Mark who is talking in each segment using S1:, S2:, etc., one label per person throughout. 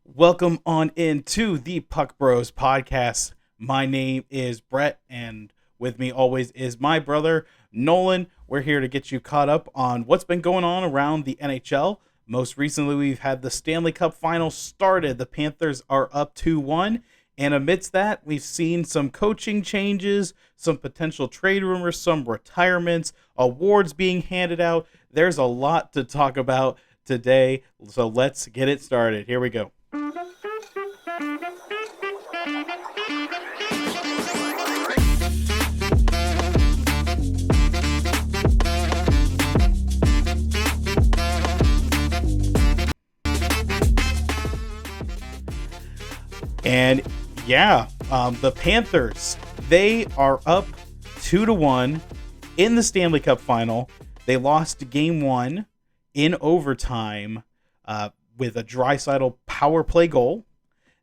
S1: Welcome on into the Puck Bros podcast. My name is Brett, and with me always is my brother Nolan. We're here to get you caught up on what's been going on around the NHL. Most recently, we've had the Stanley Cup Finals started. The Panthers are up 2-1, and amidst that, we've seen some coaching changes, some potential trade rumors, some retirements, awards being handed out. There's a lot to talk about today, so let's get it started. Here we go. And the Panthers, they are up 2-1 in the Stanley Cup final. They lost game one in overtime with a Draisaitl power play goal.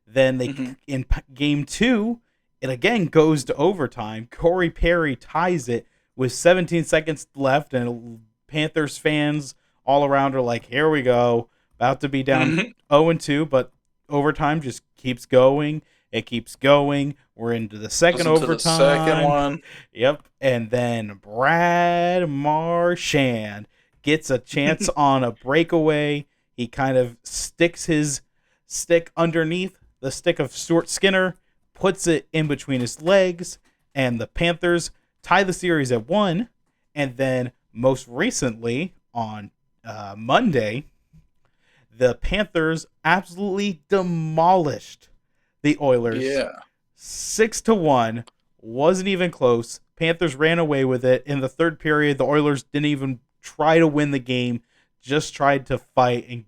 S1: Then in game two, it again goes to overtime. Corey Perry ties it with 17 seconds left, and Panthers fans all around are like, here we go, about to be down 0-2, but overtime just keeps going. It keeps going. We're into the second overtime.
S2: The second one.
S1: Yep. And then Brad Marchand gets a chance on a breakaway. He kind of sticks his stick underneath the stick of Stuart Skinner, puts it in between his legs, and the Panthers tie the series at 1. And then most recently on Monday, the Panthers absolutely demolished the Oilers. 6-1. Wasn't even close. Panthers ran away with it. In the third period, the Oilers didn't even try to win the game, just tried to fight and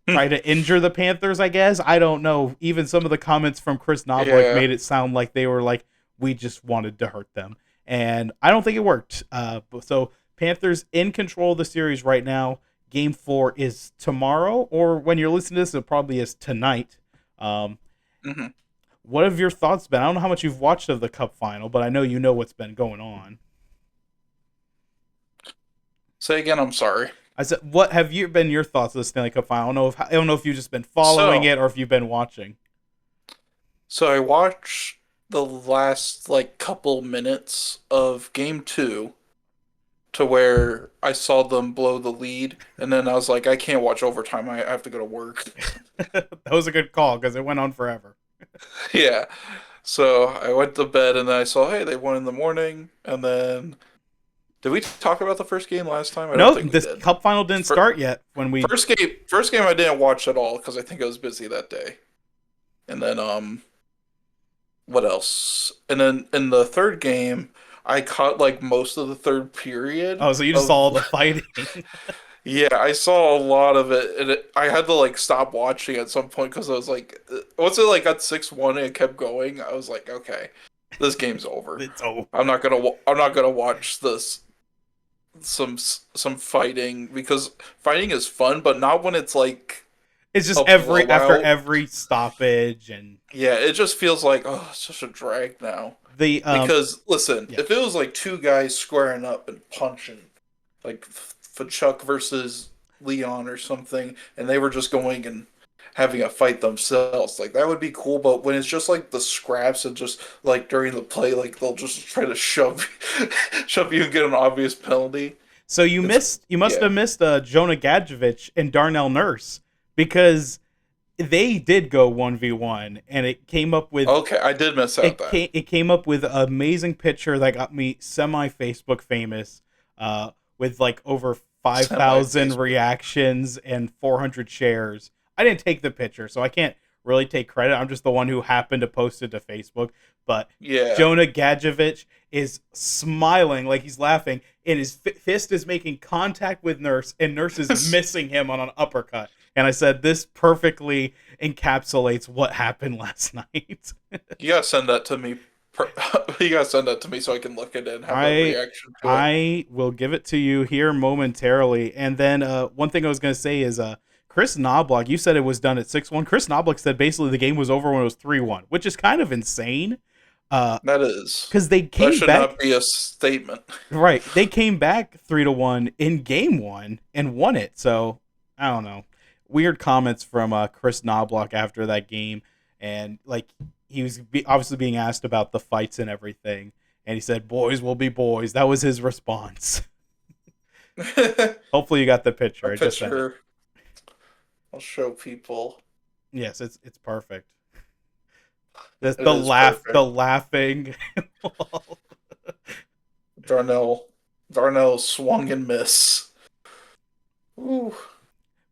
S1: try to injure the Panthers, I guess. I don't know. Even some of the comments from Chris Knobloch made it sound like they were like, we just wanted to hurt them. And I don't think it worked. So Panthers in control of the series right now. Game 4 is tomorrow, or when you're listening to this, it probably is tonight. What have your thoughts been? I don't know how much you've watched of the Cup final, but I know you know what's been going on.
S2: Say again, I'm sorry.
S1: I said, what have been your thoughts of the Stanley Cup final? I don't know if you've just been following it or if you've been watching.
S2: So I watched the last couple minutes of game 2 to where I saw them blow the lead, and then I was like, I can't watch overtime. I have to go to work.
S1: That was a good call because it went on forever.
S2: Yeah. So I went to bed, and then I saw, hey, they won in the morning, and then... Did we talk about the first game last time?
S1: No, this Cup final didn't start yet.
S2: First game I didn't watch at all because I think I was busy that day. And then what else? And then in the third game, I caught most of the third period.
S1: Oh, so you just saw all the fighting?
S2: Yeah, I saw a lot of it, and I had to stop watching at some point because I was like, once it got 6-1 and it kept going, I was like, okay, this game's over.
S1: It's over.
S2: I'm not gonna watch this. Some fighting, because fighting is fun, but not when it's
S1: it's just after every stoppage, and
S2: it just feels like, oh, it's such a drag now. Because listen, if it was two guys squaring up and punching, like Fachuk versus Leon or something, and they were just going and having a fight themselves, that would be cool. But when it's just the scraps and just during the play, they'll just try to shove you and get an obvious penalty.
S1: So you must have missed Jonah Gadjevich and Darnell Nurse, because they did go 1v1, and it came up with...
S2: Okay, I did miss out that.
S1: It came up with an amazing picture that got me semi-Facebook famous, with over 5,000 reactions and 400 shares. I didn't take the picture, so I can't really take credit. I'm just the one who happened to post it to Facebook. But Jonah Gadjevich is smiling like he's laughing, and his fist is making contact with Nurse, and Nurse is missing him on an uppercut. And I said, this perfectly encapsulates what happened last night.
S2: You gotta send that to me. You gotta send that to me so I can look at it and have a reaction to it.
S1: I will give it to you here momentarily. And then one thing I was going to say is... Chris Knobloch, you said it was done at 6-1. Chris Knobloch said basically the game was over when it was 3-1, which is kind of insane.
S2: That is.
S1: Because they came back.
S2: That should not be a statement.
S1: Right. They came back 3-1 in game 1 and won it. So, I don't know. weird comments from Chris Knobloch after that game, and like he was obviously being asked about the fights and everything, and he said, "Boys will be boys." That was his response. Hopefully, you got the picture. I just sent it.
S2: I'll show people.
S1: Yes, it's perfect. The laugh, perfect. The laughing.
S2: Darnell swung and missed. Ooh.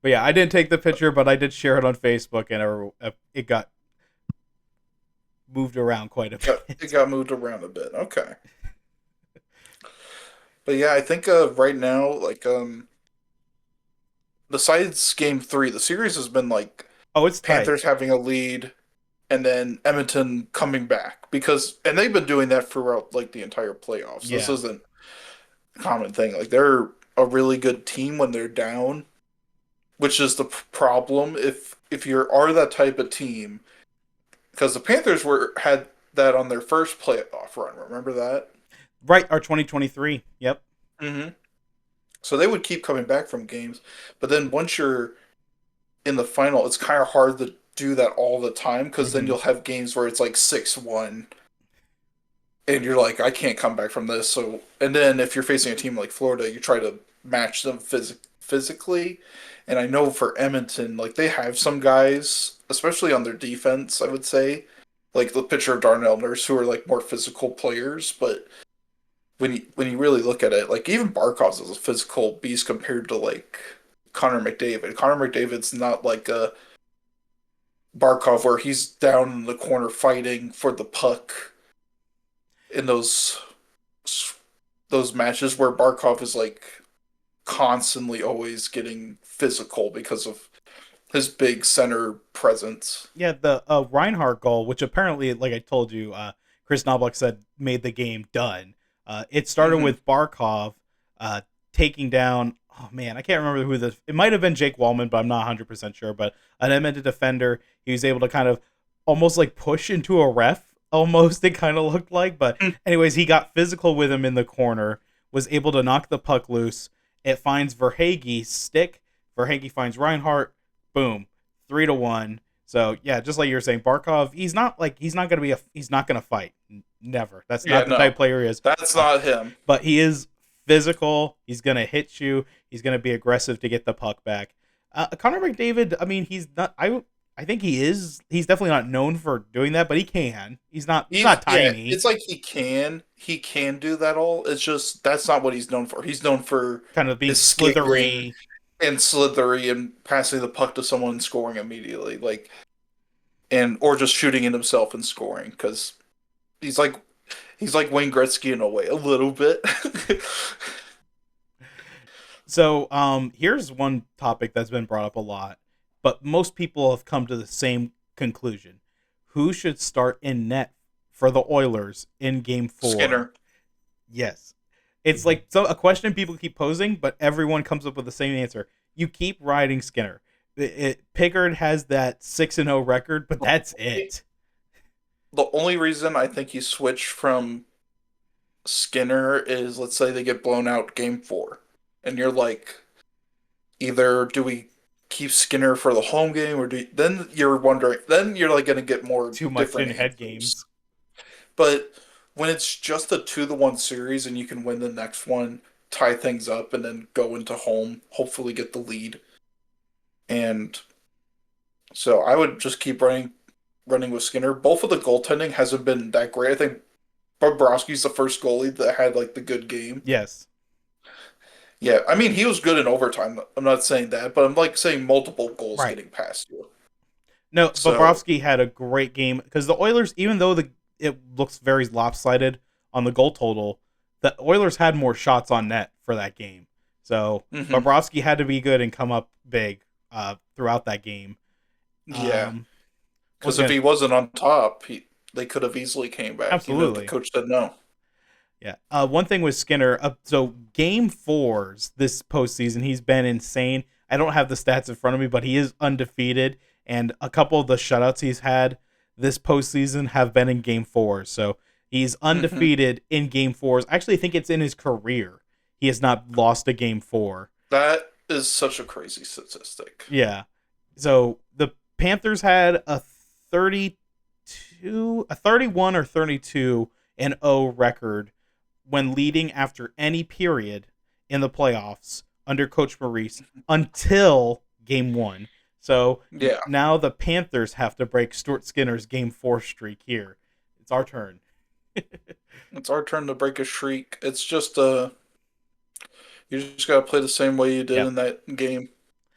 S1: But yeah, I didn't take the picture, but I did share it on Facebook, and it got moved around quite a bit.
S2: It got moved around a bit. Okay. But yeah, I think right now, like besides Game 3, the series has been like
S1: it's
S2: Panthers
S1: tight.
S2: having a lead, and then Edmonton coming back and they've been doing that throughout like the entire playoffs. Yeah. This isn't a common thing. Like they're a really good team when they're down, which is the problem if you are that type of team, because the Panthers had that on their first playoff run. Remember that?
S1: Right, our 2023. Yep.
S2: Mm-hmm. So they would keep coming back from games, but then once you're in the final, it's kind of hard to do that all the time, because then you'll have games where it's like 6-1, and you're like, I can't come back from this. So, and then if you're facing a team like Florida, you try to match them physically. And I know for Edmonton, like they have some guys, especially on their defense, I would say, like the pitcher of Darnell Nurse, who are like more physical players. But when you really look at it, like even Barkov is a physical beast compared to like Connor McDavid. Connor McDavid's not like a Barkov where he's down in the corner fighting for the puck in those matches where Barkov is like constantly always getting physical because of his big center presence.
S1: Yeah, the Reinhart goal, which apparently, like I told you, Chris Knobloch said made the game done. It started with Barkov taking down, oh man, I can't remember it might have been Jake Wallman, but I'm not 100% sure, but an Edmonton defender, he was able to kind of almost like push into a ref, almost, it kind of looked like, but anyways, he got physical with him in the corner, was able to knock the puck loose. It finds Verhaeghe's stick, Verhaeghe finds Reinhart, boom, 3-1. So yeah, just like you were saying, Barkov, he's not gonna fight. Never. That's not the type of player he is.
S2: That's not him.
S1: But he is physical. He's gonna hit you. He's gonna be aggressive to get the puck back. Connor McDavid, I mean, he's not. I think he is. He's definitely not known for doing that, but he can. He's not tiny.
S2: Yeah, it's like he can do that all. It's just that's not what he's known for. He's known for
S1: kind of being slithery
S2: and passing the puck to someone and scoring immediately, like, or just shooting in himself and scoring, because he's like Wayne Gretzky in a way, a little bit.
S1: So here's one topic that's been brought up a lot, but most people have come to the same conclusion. Who should start in net for the Oilers in Game 4?
S2: Skinner.
S1: Yes. It's like a question people keep posing, but everyone comes up with the same answer. You keep riding Skinner. Pickard has that 6-0 record, but that's it.
S2: The only reason I think you switch from Skinner is, let's say they get blown out Game 4, and you're like, either do we keep Skinner for the home game, or then you're wondering, then you're like going to get more
S1: too much in head games.
S2: But when it's just a 2-1 series and you can win the next one, tie things up, and then go into home, hopefully get the lead. And so I would just keep running with Skinner. Both of the goaltending hasn't been that great. I think Bobrovsky's the first goalie that had like the good game.
S1: Yes.
S2: Yeah, I mean, he was good in overtime. I'm not saying that, but I'm like saying multiple goals getting past you.
S1: No, so, Bobrovsky had a great game, because the Oilers, even though it looks very lopsided on the goal total, the Oilers had more shots on net for that game. So Bobrovsky had to be good and come up big throughout that game.
S2: Yeah, because if he wasn't on top, they could have easily came back.
S1: Absolutely.
S2: Even if the coach said no.
S1: Yeah. One thing with Skinner, so Game 4s this postseason, he's been insane. I don't have the stats in front of me, but he is undefeated, and a couple of the shutouts he's had this postseason have been in Game 4. So he's undefeated in Game 4s. I actually think it's in his career. He has not lost a Game 4.
S2: That is such a crazy statistic.
S1: Yeah. So the Panthers had a 31 or 32-0 record when leading after any period in the playoffs under Coach Maurice until Game 1. So
S2: Yeah.
S1: now the Panthers have to break Stuart Skinner's Game 4 streak here. It's our turn.
S2: It's our turn to break a streak. It's just you just gotta play the same way you did
S1: Yep.
S2: in that game,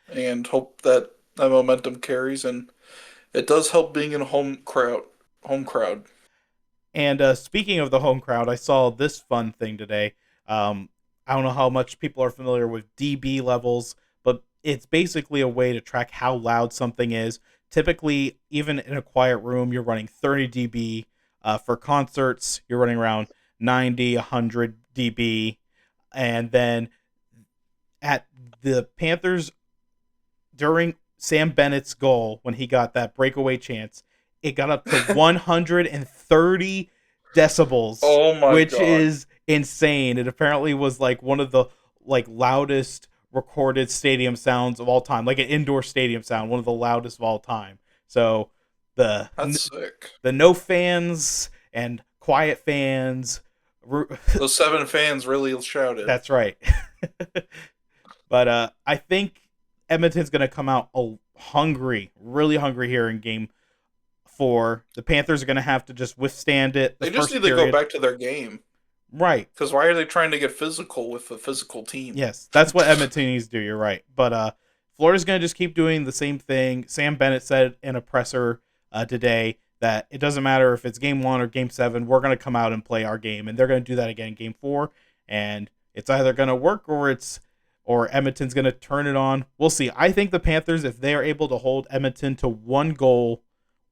S2: and hope that that momentum carries. And it does help being in a home crowd. Home crowd.
S1: And speaking of the home crowd, I saw this fun thing today. I don't know how much people are familiar with dB levels, but it's basically a way to track how loud something is. Typically, even in a quiet room, you're running 30 dB. For concerts, you're running around 90, 100 dB. And then at the Panthers, during Sam Bennett's goal, when he got that breakaway chance, it got up to 130 decibels,
S2: Oh my
S1: which
S2: god.
S1: is insane. It apparently was like one of the loudest recorded stadium sounds of all time, like an indoor stadium sound, one of the loudest of all time. So
S2: That's sick.
S1: the no fans and quiet fans.
S2: Those 7 fans really shouted.
S1: That's right. But I think Edmonton's going to come out hungry, really hungry here in Game 4. The Panthers are going to have to just withstand it.
S2: They just need to go back to their game.
S1: Right.
S2: Because why are they trying to get physical with a physical team?
S1: Yes, that's what Edmonton needs to do. You're right. But Florida's going to just keep doing the same thing. Sam Bennett said in a presser today that it doesn't matter if it's Game 1 or Game 7. We're going to come out and play our game. And they're going to do that again in Game 4. And it's either going to work or Edmonton's going to turn it on. We'll see. I think the Panthers, if they are able to hold Edmonton to 1 goal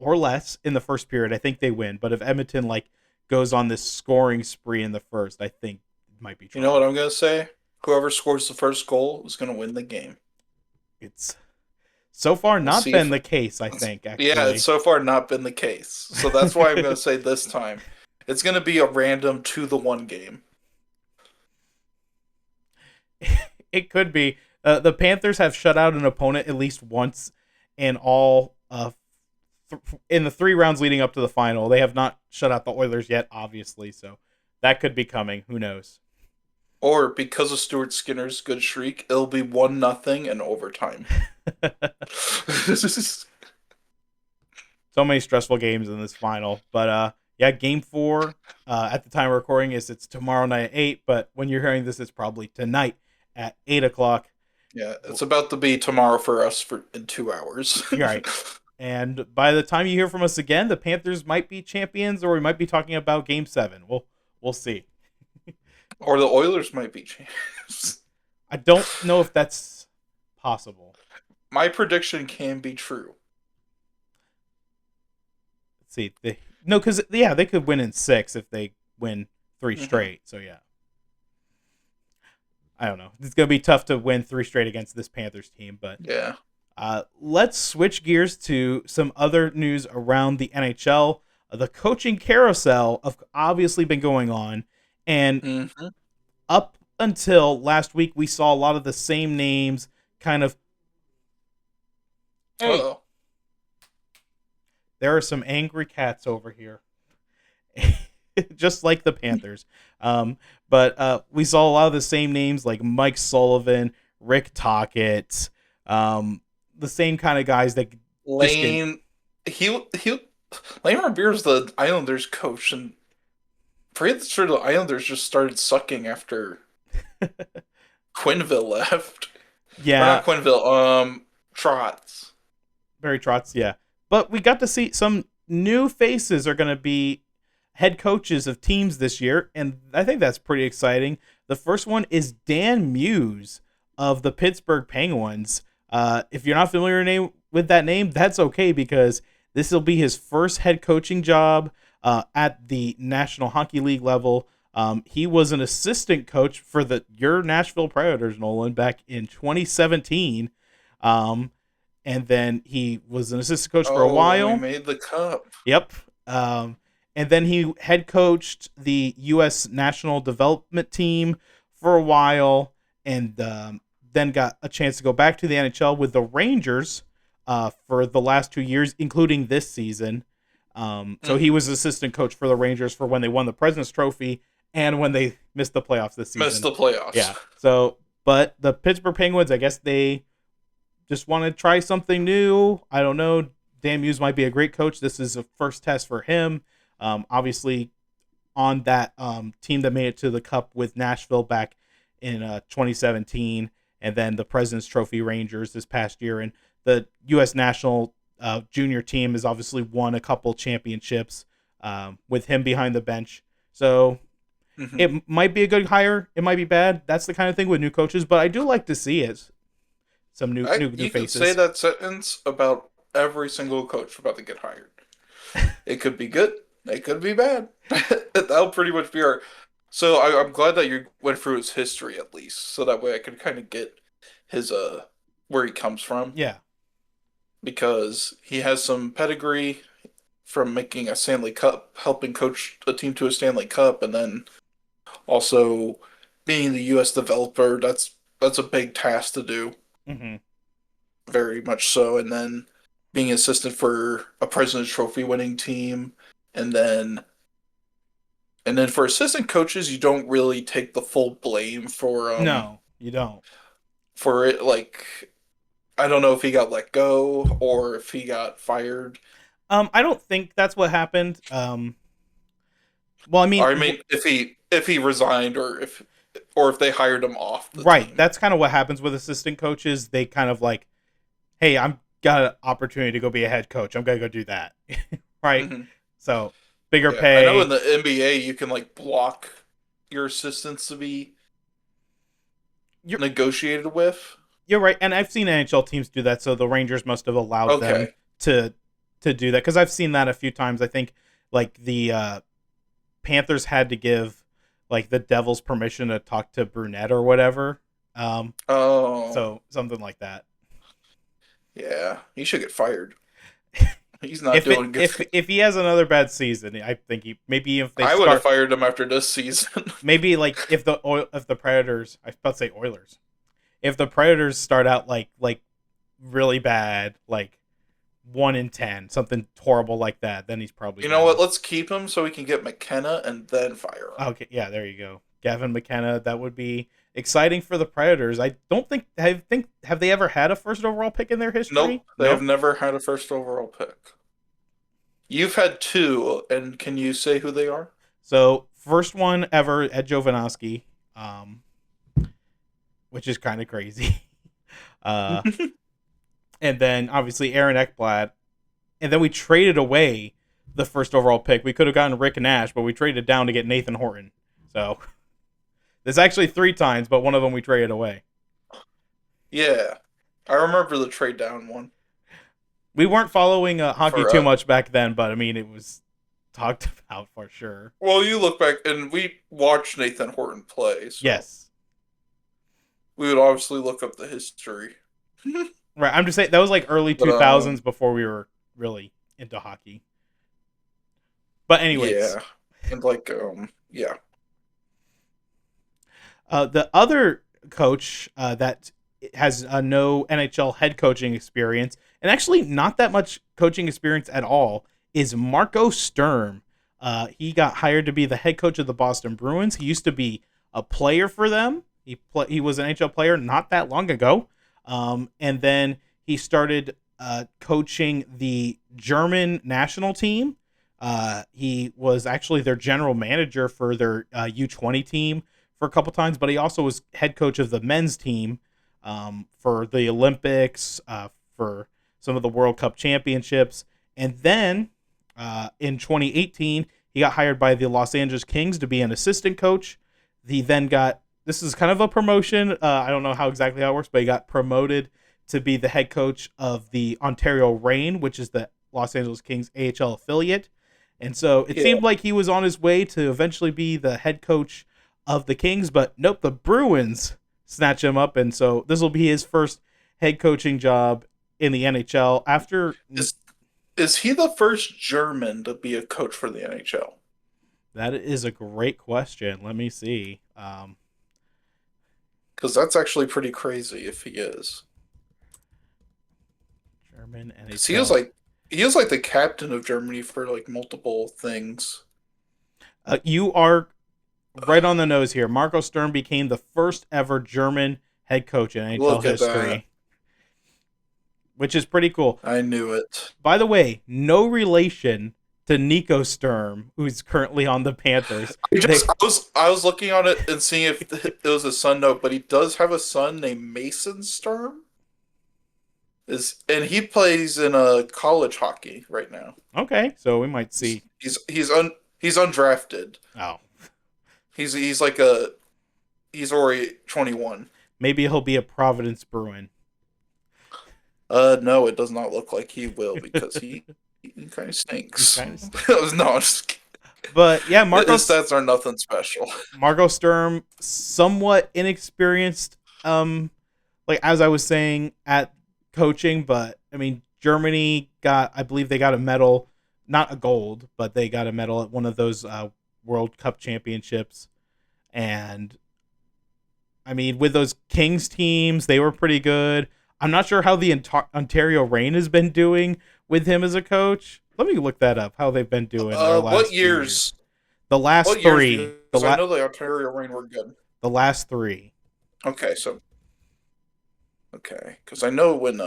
S1: or less in the first period, I think they win. But if Edmonton goes on this scoring spree in the first, I think it might be trouble.
S2: You know what I'm going to say? Whoever scores the first goal is going to win the game.
S1: It's so far not been the case, I think, actually.
S2: Yeah, it's so far not been the case. So that's why I'm going to say this time. It's going to be a random 2-1 game.
S1: It could be. The Panthers have shut out an opponent at least once in all in the 3 rounds leading up to the final. They have not shut out the Oilers yet, obviously, so that could be coming. Who knows?
S2: Or because of Stuart Skinner's good streak, it'll be 1-0 in overtime.
S1: So many stressful games in this final. But yeah, Game 4 at the time of recording it's tomorrow night at 8, but when you're hearing this, it's probably tonight at 8 o'clock.
S2: Yeah, it's about to be tomorrow for us in 2 hours.
S1: Right. And by the time you hear from us again, the Panthers might be champions, or we might be talking about Game 7. We'll see.
S2: Or the Oilers might be champions.
S1: I don't know if that's possible.
S2: My prediction can be true.
S1: Let's see. Because they could win in 6 if they win 3 straight. So yeah. I don't know. It's going to be tough to win 3 straight against this Panthers team, but
S2: yeah.
S1: Let's switch gears to some other news around the NHL. The coaching carousel have obviously been going on, and up until last week, we saw a lot of the same names kind of. Hey, there are some angry cats over here. Just like the Panthers. But we saw a lot of the same names like Mike Sullivan, Rick Tocchet, the same kind of guys that
S2: Lane Revere is the Islanders coach, and pretty sure the Islanders just started sucking after Quenneville left.
S1: Yeah.
S2: Or not Quenneville, Trotz.
S1: Barry Trotz, yeah. But we got to see some new faces are going to be head coaches of teams this year, and I think that's pretty exciting. The first one is Dan Muse of the Pittsburgh Penguins. If you're not familiar with that name, that's okay, because this will be his first head coaching job at the National Hockey League level. He was an assistant coach for your Nashville Predators, Nolan, back in 2017. And then he was an assistant coach for a while.
S2: He made the cup.
S1: Yep. And then he head coached the U.S. National Development Team for a while, and then got a chance to go back to the NHL with the Rangers for the last 2 years, including this season. So he was assistant coach for the Rangers for when they won the President's Trophy and when they missed the playoffs this
S2: Missed
S1: season.
S2: the playoffs.
S1: Yeah. So, but the Pittsburgh Penguins, I guess they just want to try something new. I don't know. Dan Muse might be a great coach. This is a first test for him. Obviously, on that team that made it to the Cup with Nashville back in 2017, and then the President's Trophy Rangers this past year, and the U.S. national junior team has obviously won a couple championships with him behind the bench. So it might be a good hire. It might be bad. That's the kind of thing with new coaches, but I do like to see it. Some new
S2: You could
S1: faces.
S2: say that sentence about every single coach about to get hired. It could be good. It could be bad. That'll pretty much be our. So I'm glad that you went through his history at least, so that way I could kind of get his where he comes from.
S1: Yeah.
S2: Because he has some pedigree from making a Stanley Cup, helping coach a team to a Stanley Cup, and then also being the U.S. developer. That's a big task to do.
S1: Mm-hmm.
S2: Very much so. And then being assistant for a President's Trophy winning team, and then for assistant coaches, you don't really take the full blame for
S1: no, you don't.
S2: For it. Like, I don't know if he got let go or if he got fired.
S1: I don't think that's what happened. Well, I mean,
S2: if he resigned or if they hired him off the
S1: right.
S2: team.
S1: That's kind of what happens with assistant coaches. They kind of like, hey, I'm got an opportunity to go be a head coach. I'm gonna go do that, right?
S2: Mm-hmm.
S1: So bigger pay.
S2: I know in the NBA you can like block your assistants to be negotiated with.
S1: You're right, and I've seen NHL teams do that. So the Rangers must have allowed them to do that because I've seen that a few times. I think like the Panthers had to give like the Devils permission to talk to Brunette or whatever. So something like that.
S2: Yeah, he should get fired. He's not doing good.
S1: If he has another bad season, I think
S2: I would have fired him after this season.
S1: Maybe like if the Predators, I was about to say Oilers, if the Predators start out like really bad, like 1-10, something horrible like that, then he's probably.
S2: You know what? Let's keep him so we can get McKenna and then fire him.
S1: Okay, yeah, there you go, Gavin McKenna. That would be exciting for the Predators. I don't think have they ever had a first overall pick in their history?
S2: Nope, they have never had a first overall pick. You've had two, and can you say who they are?
S1: So first one ever, Ed Jovanovski, which is kind of crazy. And then obviously Aaron Ekblad, and then we traded away the first overall pick. We could have gotten Rick Nash, but we traded down to get Nathan Horton. So there's actually 3 times, but one of them we traded away.
S2: Yeah, I remember the trade down one.
S1: We weren't following hockey too much back then, but I mean, it was talked about for sure.
S2: Well, you look back, and we watched Nathan Horton play. So
S1: yes.
S2: We would obviously look up the history.
S1: Right, I'm just saying, that was like early 2000s before we were really into hockey. But anyways.
S2: Yeah, and like, yeah.
S1: The other coach that has no NHL head coaching experience, and actually not that much coaching experience at all, is Marco Sturm. He got hired to be the head coach of the Boston Bruins. He used to be a player for them. He was an NHL player not that long ago. And then he started coaching the German national team. He was actually their general manager for their U20 team for a couple times, but he also was head coach of the men's team for the Olympics, for some of the World Cup championships. And then in 2018, he got hired by the Los Angeles Kings to be an assistant coach. He then this is kind of a promotion. I don't know exactly how it works, but he got promoted to be the head coach of the Ontario Reign, which is the Los Angeles Kings AHL affiliate. And so it seemed like he was on his way to eventually be the head coach of the Kings, but nope, the Bruins snatch him up. And so this will be his first head coaching job in the NHL after.
S2: Is he the first German to be a coach for the NHL?
S1: That is a great question. Let me see.
S2: Because that's actually pretty crazy if he is.
S1: German
S2: Because he was
S1: NHL.
S2: like the captain of Germany for like multiple things.
S1: You are right on the nose here. Marco Sturm became the first ever German head coach in NHL
S2: Look at that.
S1: history, which is pretty cool.
S2: I knew it.
S1: By the way, no relation to Nico Sturm, who's currently on the Panthers.
S2: I was looking on it and seeing if it was a son note, but he does have a son named Mason Sturm. And he plays in a college hockey right now.
S1: Okay, so we might see.
S2: He's undrafted.
S1: Oh,
S2: He's already 21.
S1: maybe he'll be a Providence Bruin.
S2: No, it does not look like he will because he kind of stinks. No, I'm just kidding.
S1: But yeah,
S2: His stats are nothing special.
S1: Marco Sturm, somewhat inexperienced, like as I was saying, at coaching, but I mean Germany I believe they got a medal, not a gold, but they got a medal at one of those World Cup championships. And I mean, with those Kings teams, they were pretty good. I'm not sure how the Ontario Reign has been doing with him as a coach. Let me look that up. How they've been doing. Their last
S2: what years?
S1: The last
S2: what
S1: three.
S2: Years? I know the Ontario Reign were good.
S1: The last three.
S2: Okay, because I know when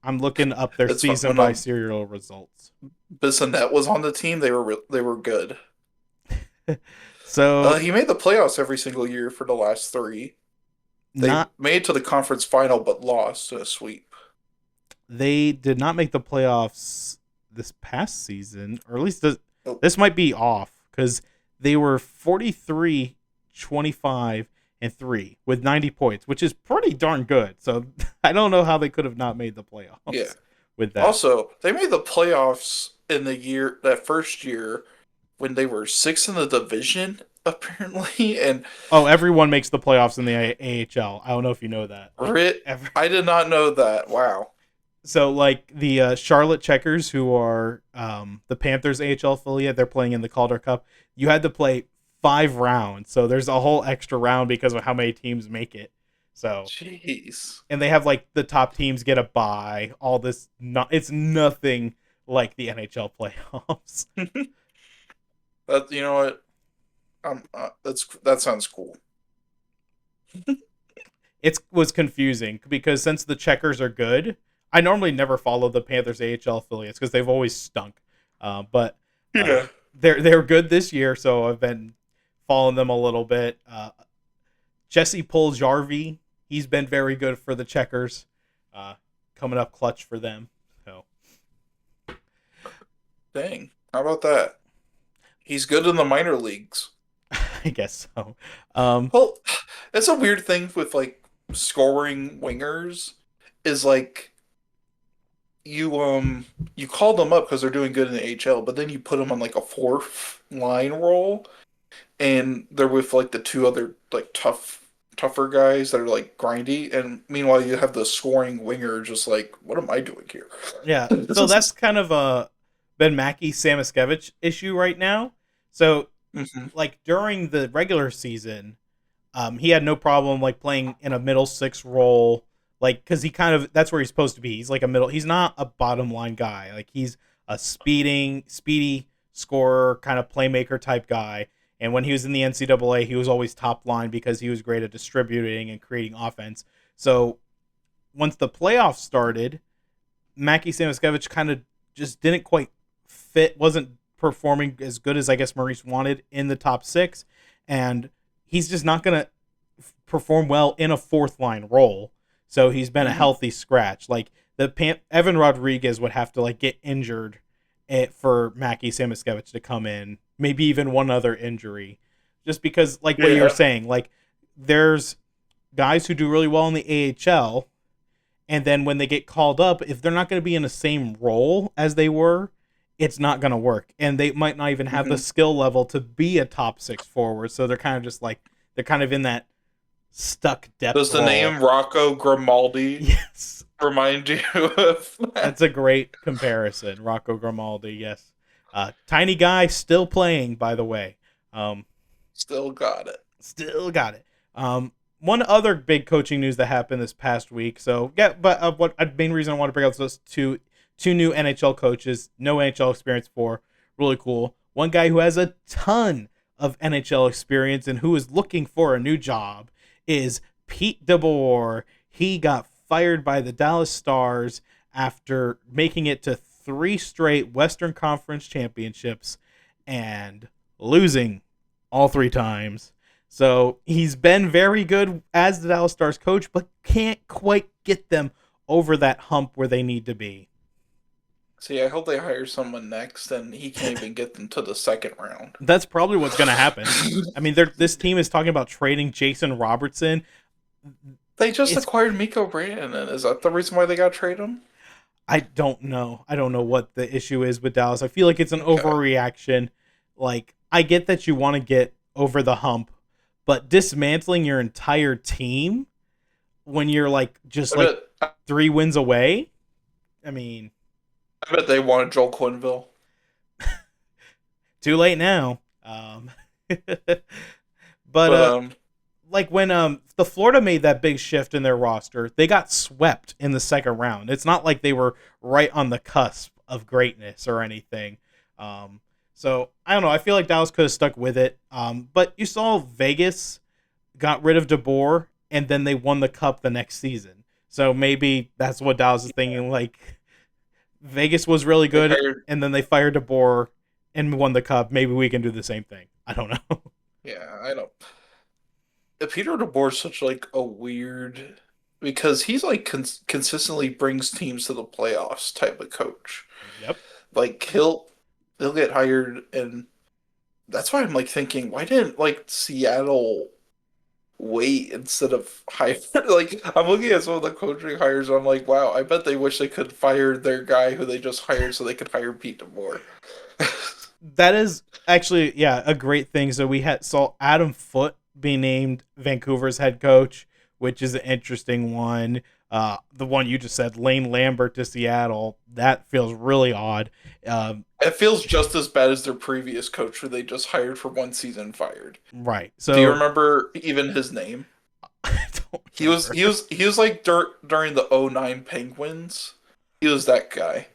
S1: I'm looking up their season by serial results.
S2: Bissonnette was on the team. They were good.
S1: So
S2: he made the playoffs every single year for the last three. They made it to the conference final, but lost in a sweep.
S1: They did not make the playoffs this past season, or at least this might be off, because they were 43, 25, and 3 with 90 points, which is pretty darn good. So I don't know how they could have not made the playoffs.
S2: Yeah.
S1: With that.
S2: Also, they made the playoffs in that first year when they were 6th in the division, apparently, and
S1: everyone makes the playoffs in the AHL. I don't know if you know that.
S2: I did not know that. Wow.
S1: So, like the Charlotte Checkers, who are the Panthers AHL affiliate, they're playing in the Calder Cup. You had to play 5 rounds, so there's a whole extra round because of how many teams make it. So,
S2: jeez.
S1: And they have like the top teams get a bye. All this, it's nothing like the NHL playoffs.
S2: But you know what? That sounds cool.
S1: It was confusing because since the Checkers are good, I normally never follow the Panthers AHL affiliates because they've always stunk. But they're good this year, so I've been following them a little bit. Jesse Puljujarvi, he's been very good for the Checkers, coming up clutch for them. So,
S2: dang, how about that? He's good in the minor leagues.
S1: I guess so.
S2: Well, that's a weird thing with like scoring wingers. Is like you call them up because they're doing good in the HL, but then you put them on like a 4th line role, and they're with like the 2 other like tougher guys that are like grindy, and meanwhile you have the scoring winger just like, what am I doing here?
S1: Yeah, so that's kind of a Ben Mackey Samoskevich issue right now. So like during the regular season, he had no problem like playing in a middle 6 role, like because that's where he's supposed to be. He's like a middle. He's not a bottom line guy. Like he's a speedy scorer, kind of playmaker type guy. And when he was in the NCAA, he was always top line because he was great at distributing and creating offense. So once the playoffs started, Mackey Samoskevich kind of just didn't quite fit, wasn't performing as good as I guess Maurice wanted in the top 6. And he's just not going to perform well in a 4th line role. So he's been a healthy scratch. Like Evan Rodriguez would have to like get injured for Mackey Samoskevich to come in, maybe even one other injury, just because like what you were saying, like there's guys who do really well in the AHL, and then when they get called up, if they're not going to be in the same role as they were, it's not going to work, and they might not even have the skill level to be a top 6 forward. So they're kind of just like they're kind of in that stuck depth.
S2: Does the name Rocco Grimaldi remind you of that?
S1: That's a great comparison. Rocco Grimaldi, yes. Tiny guy, still playing, by the way.
S2: Still got it.
S1: one other big coaching news that happened this past week. So yeah, but what main reason I want to bring up those two new NHL coaches, no NHL experience for, really cool. One guy who has a ton of NHL experience and who is looking for a new job is Pete DeBoer. He got fired by the Dallas Stars after making it to 3 straight Western Conference championships and losing all 3 times. So he's been very good as the Dallas Stars coach, but can't quite get them over that hump where they need to be.
S2: See, I hope they hire someone next, and he can't even get them to the second round.
S1: That's probably what's going to happen. I mean, this team is talking about trading Jason Robertson.
S2: They just acquired Mikko Rantanen. Is that the reason why they got to trade him?
S1: I don't know. I don't know what the issue is with Dallas. I feel like it's an overreaction. Like, I get that you want to get over the hump, but dismantling your entire team when you're like just 3 wins away, I mean,
S2: I bet they wanted Joel Quenneville.
S1: Too late now. But like when the Florida made that big shift in their roster, they got swept in the second round. It's not like they were right on the cusp of greatness or anything. So I don't know. I feel like Dallas could have stuck with it. But you saw Vegas got rid of DeBoer, and then they won the cup the next season. So maybe that's what Dallas is thinking. Like, Vegas was really good, and then they fired DeBoer and won the cup. Maybe we can do the same thing. I don't know.
S2: Yeah, I don't. Peter DeBoer's such like a weird, because he's like consistently brings teams to the playoffs type of coach.
S1: Yep.
S2: Like he'll get hired, and that's why I'm like thinking, why didn't like Seattle wait instead of hire? Like I'm looking at some of the coaching hires, and I'm like, wow, I bet they wish they could fire their guy who they just hired so they could hire Pete DeBoer.
S1: That is actually, yeah, a great thing. So we saw Adam Foote be named Vancouver's head coach, which is an interesting one. The one you just said, Lane Lambert to Seattle, that feels really odd.
S2: It feels just as bad as their previous coach, who they just hired for 1 season, fired.
S1: Right. So
S2: do you remember even his name?
S1: I don't.
S2: He was like during the 2009 Penguins. He was that guy.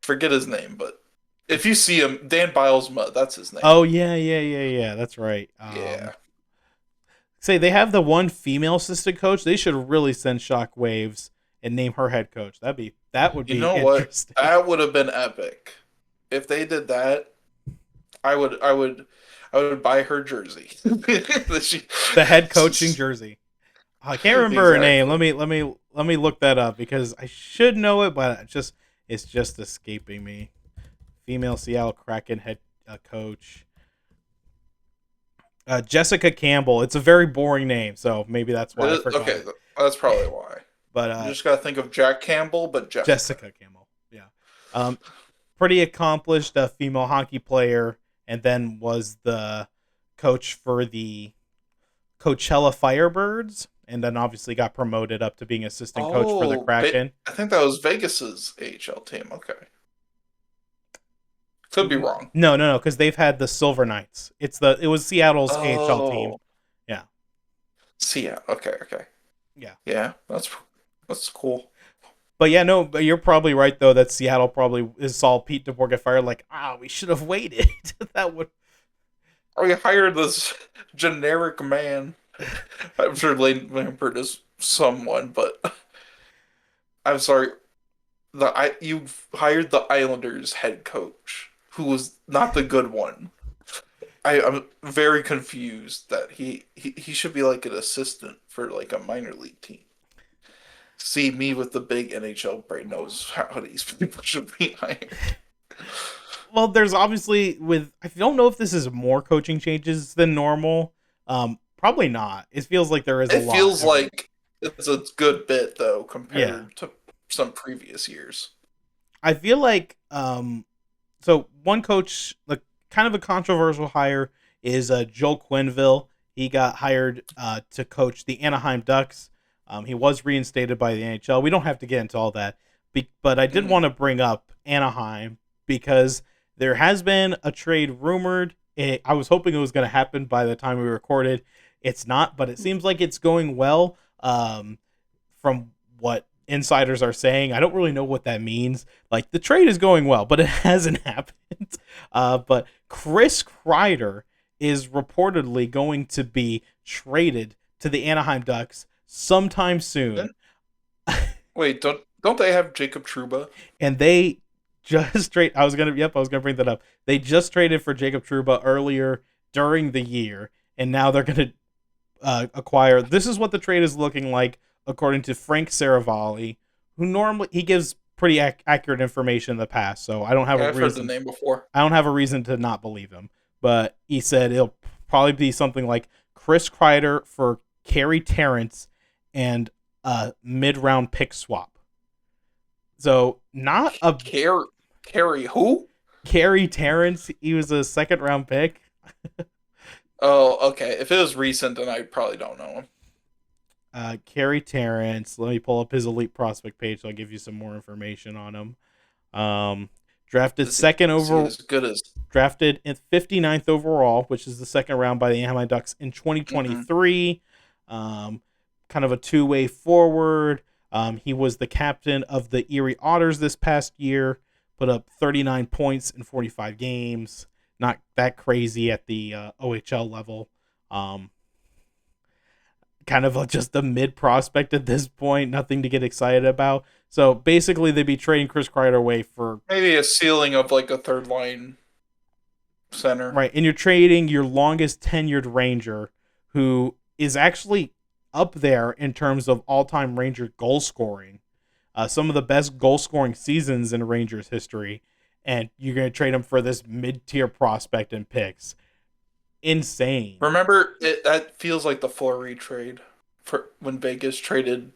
S2: Forget his name, but if you see him, Dan Bilesma, that's his name.
S1: Oh yeah. That's right.
S2: Yeah.
S1: Say they have the one female assistant coach. They should really send shockwaves and name her head coach. That would be.
S2: You know what? That would have been epic. If they did that, I would buy her jersey.
S1: The head coaching jersey. I can't remember her name. Let me look that up because I should know it, but it's just escaping me. Female Seattle Kraken head coach. Jessica Campbell. It's a very boring name, so maybe that's why I forgot.
S2: Okay, that's probably why.
S1: But
S2: you just gotta think of Jack Campbell, but
S1: Jessica Campbell. Yeah. Pretty accomplished female hockey player, and then was the coach for the Coachella Firebirds, and then obviously got promoted up to being assistant coach for the Kraken.
S2: I think that was Vegas's AHL team. Okay. Could be wrong.
S1: No, because they've had the Silver Knights. It was Seattle's AHL team. Yeah.
S2: Seattle. Okay.
S1: Yeah.
S2: Yeah, that's cool.
S1: But yeah, no, but you're probably right though that Seattle probably saw Pete DeBoer get fired. Like, we should have waited. That would.
S2: We hired this generic man. I'm sure Lane Lambert is someone, but I'm sorry. You hired the Islanders head coach, who was not the good one. I'm very confused that he should be like an assistant for like a minor league team. See, me with the big NHL brain knows how these people should be hired.
S1: Well, there's obviously I don't know if this is more coaching changes than normal. Probably not. It feels like there is a lot.
S2: It feels like it's a good bit though compared to some previous years.
S1: I feel like so one coach, like kind of a controversial hire, is Joel Quenneville. He got hired to coach the Anaheim Ducks. He was reinstated by the NHL. We don't have to get into all that, but I did want to bring up Anaheim because there has been a trade rumored. I was hoping it was going to happen by the time we recorded. It's not, but it seems like it's going well. From what insiders are saying, I don't really know what that means. Like the trade is going well, but it hasn't happened. But Chris Kreider is reportedly going to be traded to the Anaheim Ducks sometime soon.
S2: Wait, don't they have Jacob Trouba?
S1: And they just trade. I was gonna bring that up. They just traded for Jacob Trouba earlier during the year, and now they're gonna acquire. This is what the trade is looking like, according to Frank Saravalli, who normally he gives pretty accurate information in the past. So I don't have a reason.
S2: I've heard the name before.
S1: I don't have a reason to not believe him. But he said it'll probably be something like Chris Kreider for Carey Terrence and a mid-round pick swap. So not a
S2: Carey who?
S1: Carey Terrence. He was a second-round pick.
S2: Oh, okay. If it was recent, then I probably don't know him.
S1: Carey Terrence. Let me pull up his elite prospect page so I'll give you some more information on him. Drafted second overall.
S2: As good as
S1: drafted in 59th overall, which is the second round by the Anaheim Ducks in 2023. Kind of a two-way forward. He was the captain of the Erie Otters this past year. Put up 39 points in 45 games. Not that crazy at the OHL level. Kind of just a mid prospect at this point. Nothing to get excited about. So basically, they'd be trading Chris Kreider away for
S2: maybe a ceiling of like a third line center.
S1: Right, and you're trading your longest tenured Ranger, who is actually up there in terms of all-time Ranger goal scoring. Some of the best goal scoring seasons in Rangers history, and you're going to trade him for this mid-tier prospect and picks. Insane.
S2: Remember, that feels like the Fleury trade for when Vegas traded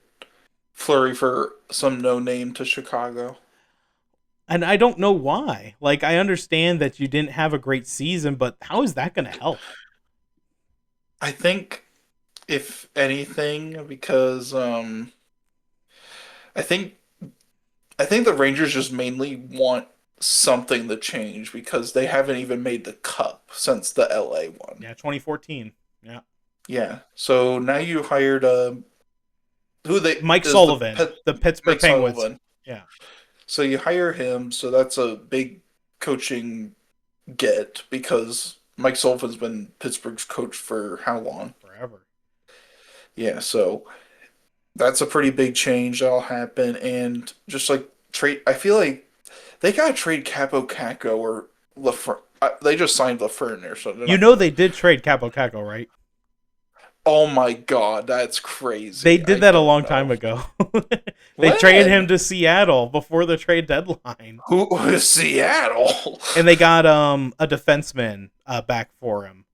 S2: Fleury for some no-name to Chicago.
S1: And I don't know why. Like, I understand that you didn't have a great season, but how is that going to help?
S2: I think, if anything, because I think the Rangers just mainly want something to change because they haven't even made the cup since the LA one.
S1: Yeah, 2014. Yeah.
S2: Yeah. So now you hired
S1: Mike Sullivan, the Pittsburgh Penguins. Sullivan.
S2: Yeah. So you hire him, so that's a big coaching get because Mike Sullivan's been Pittsburgh's coach for how long?
S1: Forever.
S2: Yeah, so that's a pretty big change that'll happen, and just like trade, I feel like they gotta trade Capo Caco or Lafreniere. They just signed Lafreniere, so
S1: they did trade Capo Caco, right?
S2: Oh my god, that's crazy.
S1: They did that a long time ago. They traded him to Seattle before the trade deadline.
S2: Who is Seattle?
S1: And they got a defenseman back for him.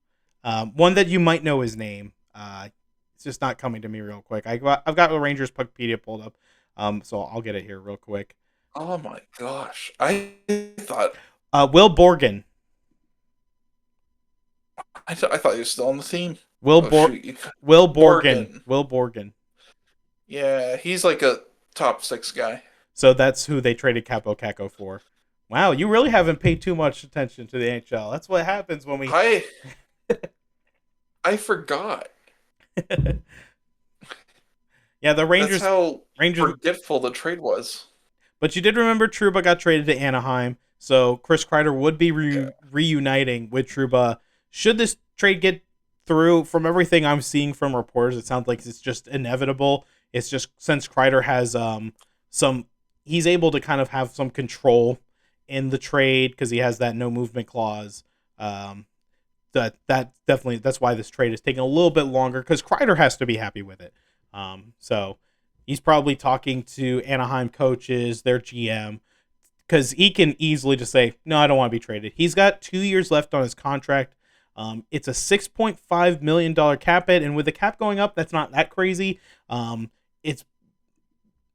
S1: One that you might know his name. It's just not coming to me real quick. I've got the Rangers Puckpedia pulled up, so I'll get it here real quick.
S2: Oh my gosh. I thought
S1: Will Borgen.
S2: I thought he was still on the team.
S1: Will Borgen. Will Borgen.
S2: Yeah, he's like a top 6 guy.
S1: So that's who they traded Capo Caco for. Wow, you really haven't paid too much attention to the NHL. That's what happens when we...
S2: I forgot.
S1: Yeah, the Rangers...
S2: That's how forgetful the trade was.
S1: But you did remember Trouba got traded to Anaheim, so Chris Kreider would be reuniting with Trouba. Should this trade get through, from everything I'm seeing from reporters, it sounds like it's just inevitable. It's just since Kreider has he's able to kind of have some control in the trade because he has that no movement clause. That definitely, that's why this trade is taking a little bit longer because Kreider has to be happy with it. So he's probably talking to Anaheim coaches, their GM, because he can easily just say, no, I don't want to be traded. He's got 2 years left on his contract. It's a $6.5 million cap hit, and with the cap going up, that's not that crazy. And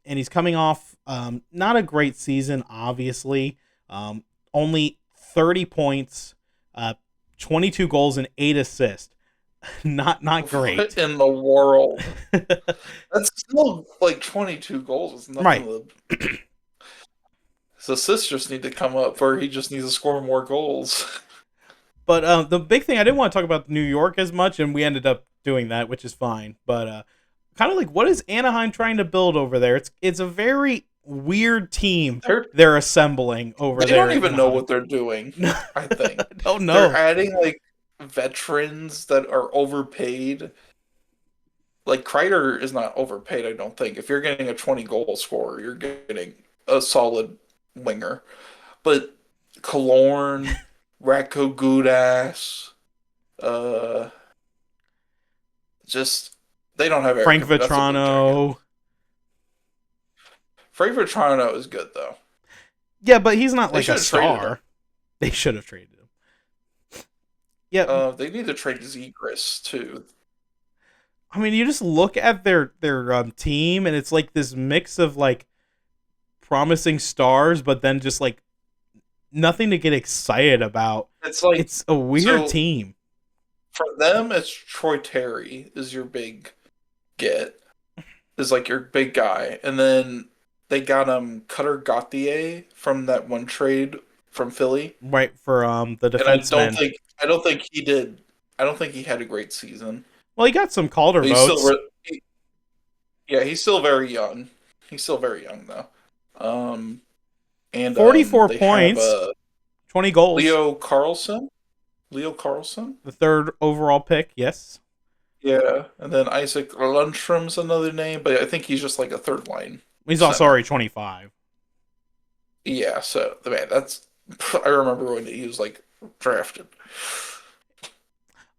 S1: he's coming off not a great season, obviously. Only 30 points, 22 goals, and 8 assists. Not great.
S2: What in the world? That's still like 22 goals. It's nothing.
S1: Right.
S2: His assists just need to come up, or he just needs to score more goals.
S1: But the big thing, I didn't want to talk about New York as much, and we ended up doing that, which is fine. But kind of like, what is Anaheim trying to build over there? It's a very weird team they're assembling over
S2: they
S1: there.
S2: They don't
S1: at
S2: even know
S1: Anaheim.
S2: what they're doing. I think
S1: I don't
S2: they're
S1: know.
S2: adding like veterans that are overpaid. Like Kreider is not overpaid, I don't think. If you're getting a 20 goal scorer, you're getting a solid winger. But Killorn, Ratko Gudas, uh, just they don't have
S1: Frank
S2: Eric. That's a blue jacket.
S1: Vetrano.
S2: Frank Vetrano is good though.
S1: Yeah, but he's not
S2: They
S1: like a
S2: should have traded him.
S1: star. They should have traded him. Yeah.
S2: They need to trade Zegras too.
S1: I mean, you just look at their team, and it's like this mix of like promising stars, but then just like nothing to get excited about.
S2: It's like
S1: it's a weird team.
S2: For them, it's Troy Terry is your big get, is like your big guy, and then they got Cutter Gauthier from that one trade from Philly,
S1: right? For the defenseman.
S2: And I don't think he did. I don't think he had a great season.
S1: Well, he got some Calder votes.
S2: He's still very young. He's still very young though. And
S1: 44 points, 20 goals.
S2: Leo Carlson,
S1: the third overall pick. Yes.
S2: Yeah, and then Isaac Lundstrom's another name, but I think he's just like a third line.
S1: He's also already 25.
S2: Yeah, so man, I remember when he was like drafted.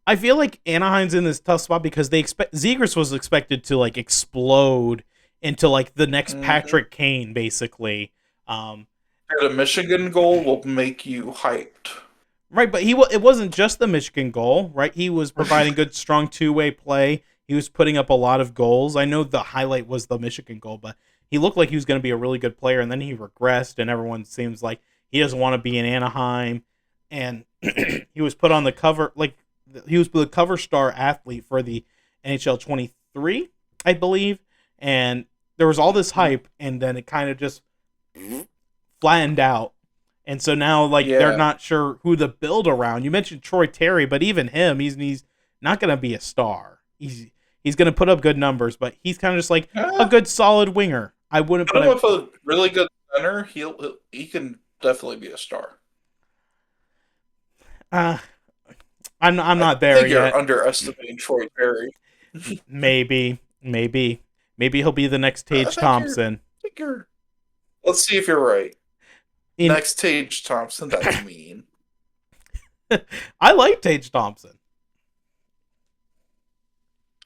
S1: I feel like Anaheim's in this tough spot because Zegras was expected to like explode into like the next Patrick Kane, basically.
S2: The Michigan goal will make you hyped.
S1: Right, but it wasn't just the Michigan goal, right? He was providing good, strong two-way play. He was putting up a lot of goals. I know the highlight was the Michigan goal, but he looked like he was going to be a really good player, and then he regressed, and everyone seems like he doesn't want to be in Anaheim. And he was put on the cover, like he was the cover star athlete for the NHL 23, I believe. And there was all this hype, and then it kind of just flattened out. And so now, like, they're not sure who to build around. You mentioned Troy Terry, but even him, he's not going to be a star. He's going to put up good numbers, but he's kind of just like a good, solid winger. I wouldn't put him
S2: with a really good center. He can definitely be a star.
S1: I'm not there yet.
S2: You're underestimating Troy Terry.
S1: Maybe he'll be the next Tage Thompson.
S2: Let's see if you're right. Next Tage Thompson, that's mean.
S1: I like Tage Thompson.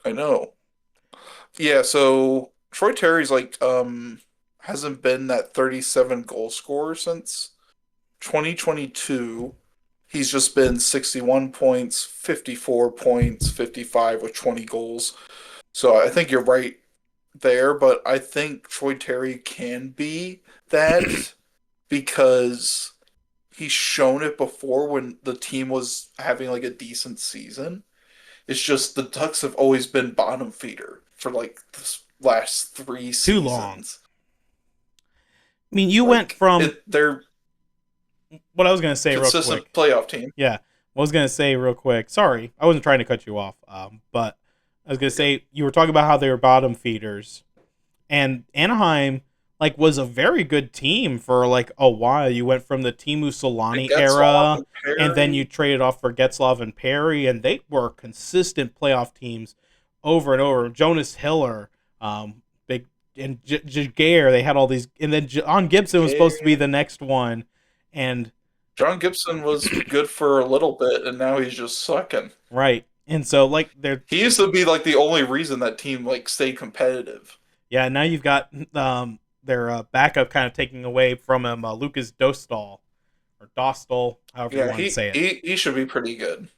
S2: I know. Yeah, so Troy Terry's like hasn't been that 37 goal scorer since 2022. He's just been 61 points, 54 points, 55 with 20 goals. So I think you're right there, but I think Troy Terry can be that because he's shown it before when the team was having like a decent season. It's just the Ducks have always been bottom feeder for like the last 3 seasons.
S1: Too long. I mean, you went from
S2: they're
S1: what I was going to say real quick.
S2: Consistent playoff team.
S1: Yeah. What I was going to say real quick. Sorry, I wasn't trying to cut you off. But I was going to say, you were talking about how they were bottom feeders. And Anaheim like was a very good team for like a while. You went from the Teemu Solani era, and then you traded off for Getzlaf and Perry, and they were consistent playoff teams over and over. Jonas Hiller, big and Jaguar, they had all these, and then John Gibson was supposed to be the next one, and
S2: John Gibson was good for a little bit, and now he's just sucking.
S1: Right, and so like
S2: he used to be like the only reason that team like stayed competitive.
S1: Yeah, now you've got their backup kind of taking away from him, Lucas Dostal, or Dostal, however you want to say it.
S2: He should be pretty good.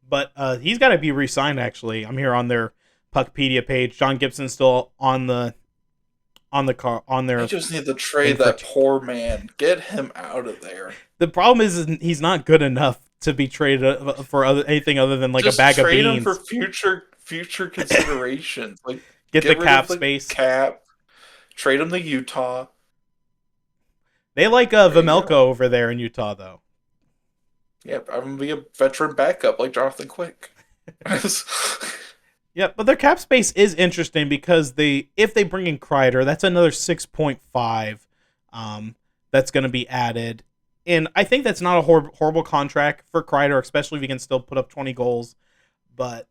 S1: But he's got to be re-signed, actually. I'm here on their Puckpedia page. John Gibson's still on their.
S2: I just need to trade that poor man. Get him out of there.
S1: The problem is he's not good enough to be traded for anything other than like just a bag of beans.
S2: Trade him for future considerations. Like
S1: get the cap space.
S2: Trade him to Utah.
S1: They like Vejmelka over there in Utah, though.
S2: Yeah, I'm gonna be a veteran backup like Jonathan Quick.
S1: Yeah, but their cap space is interesting because if they bring in Kreider, that's another 6.5 that's going to be added. And I think that's not a horrible contract for Kreider, especially if he can still put up 20 goals. But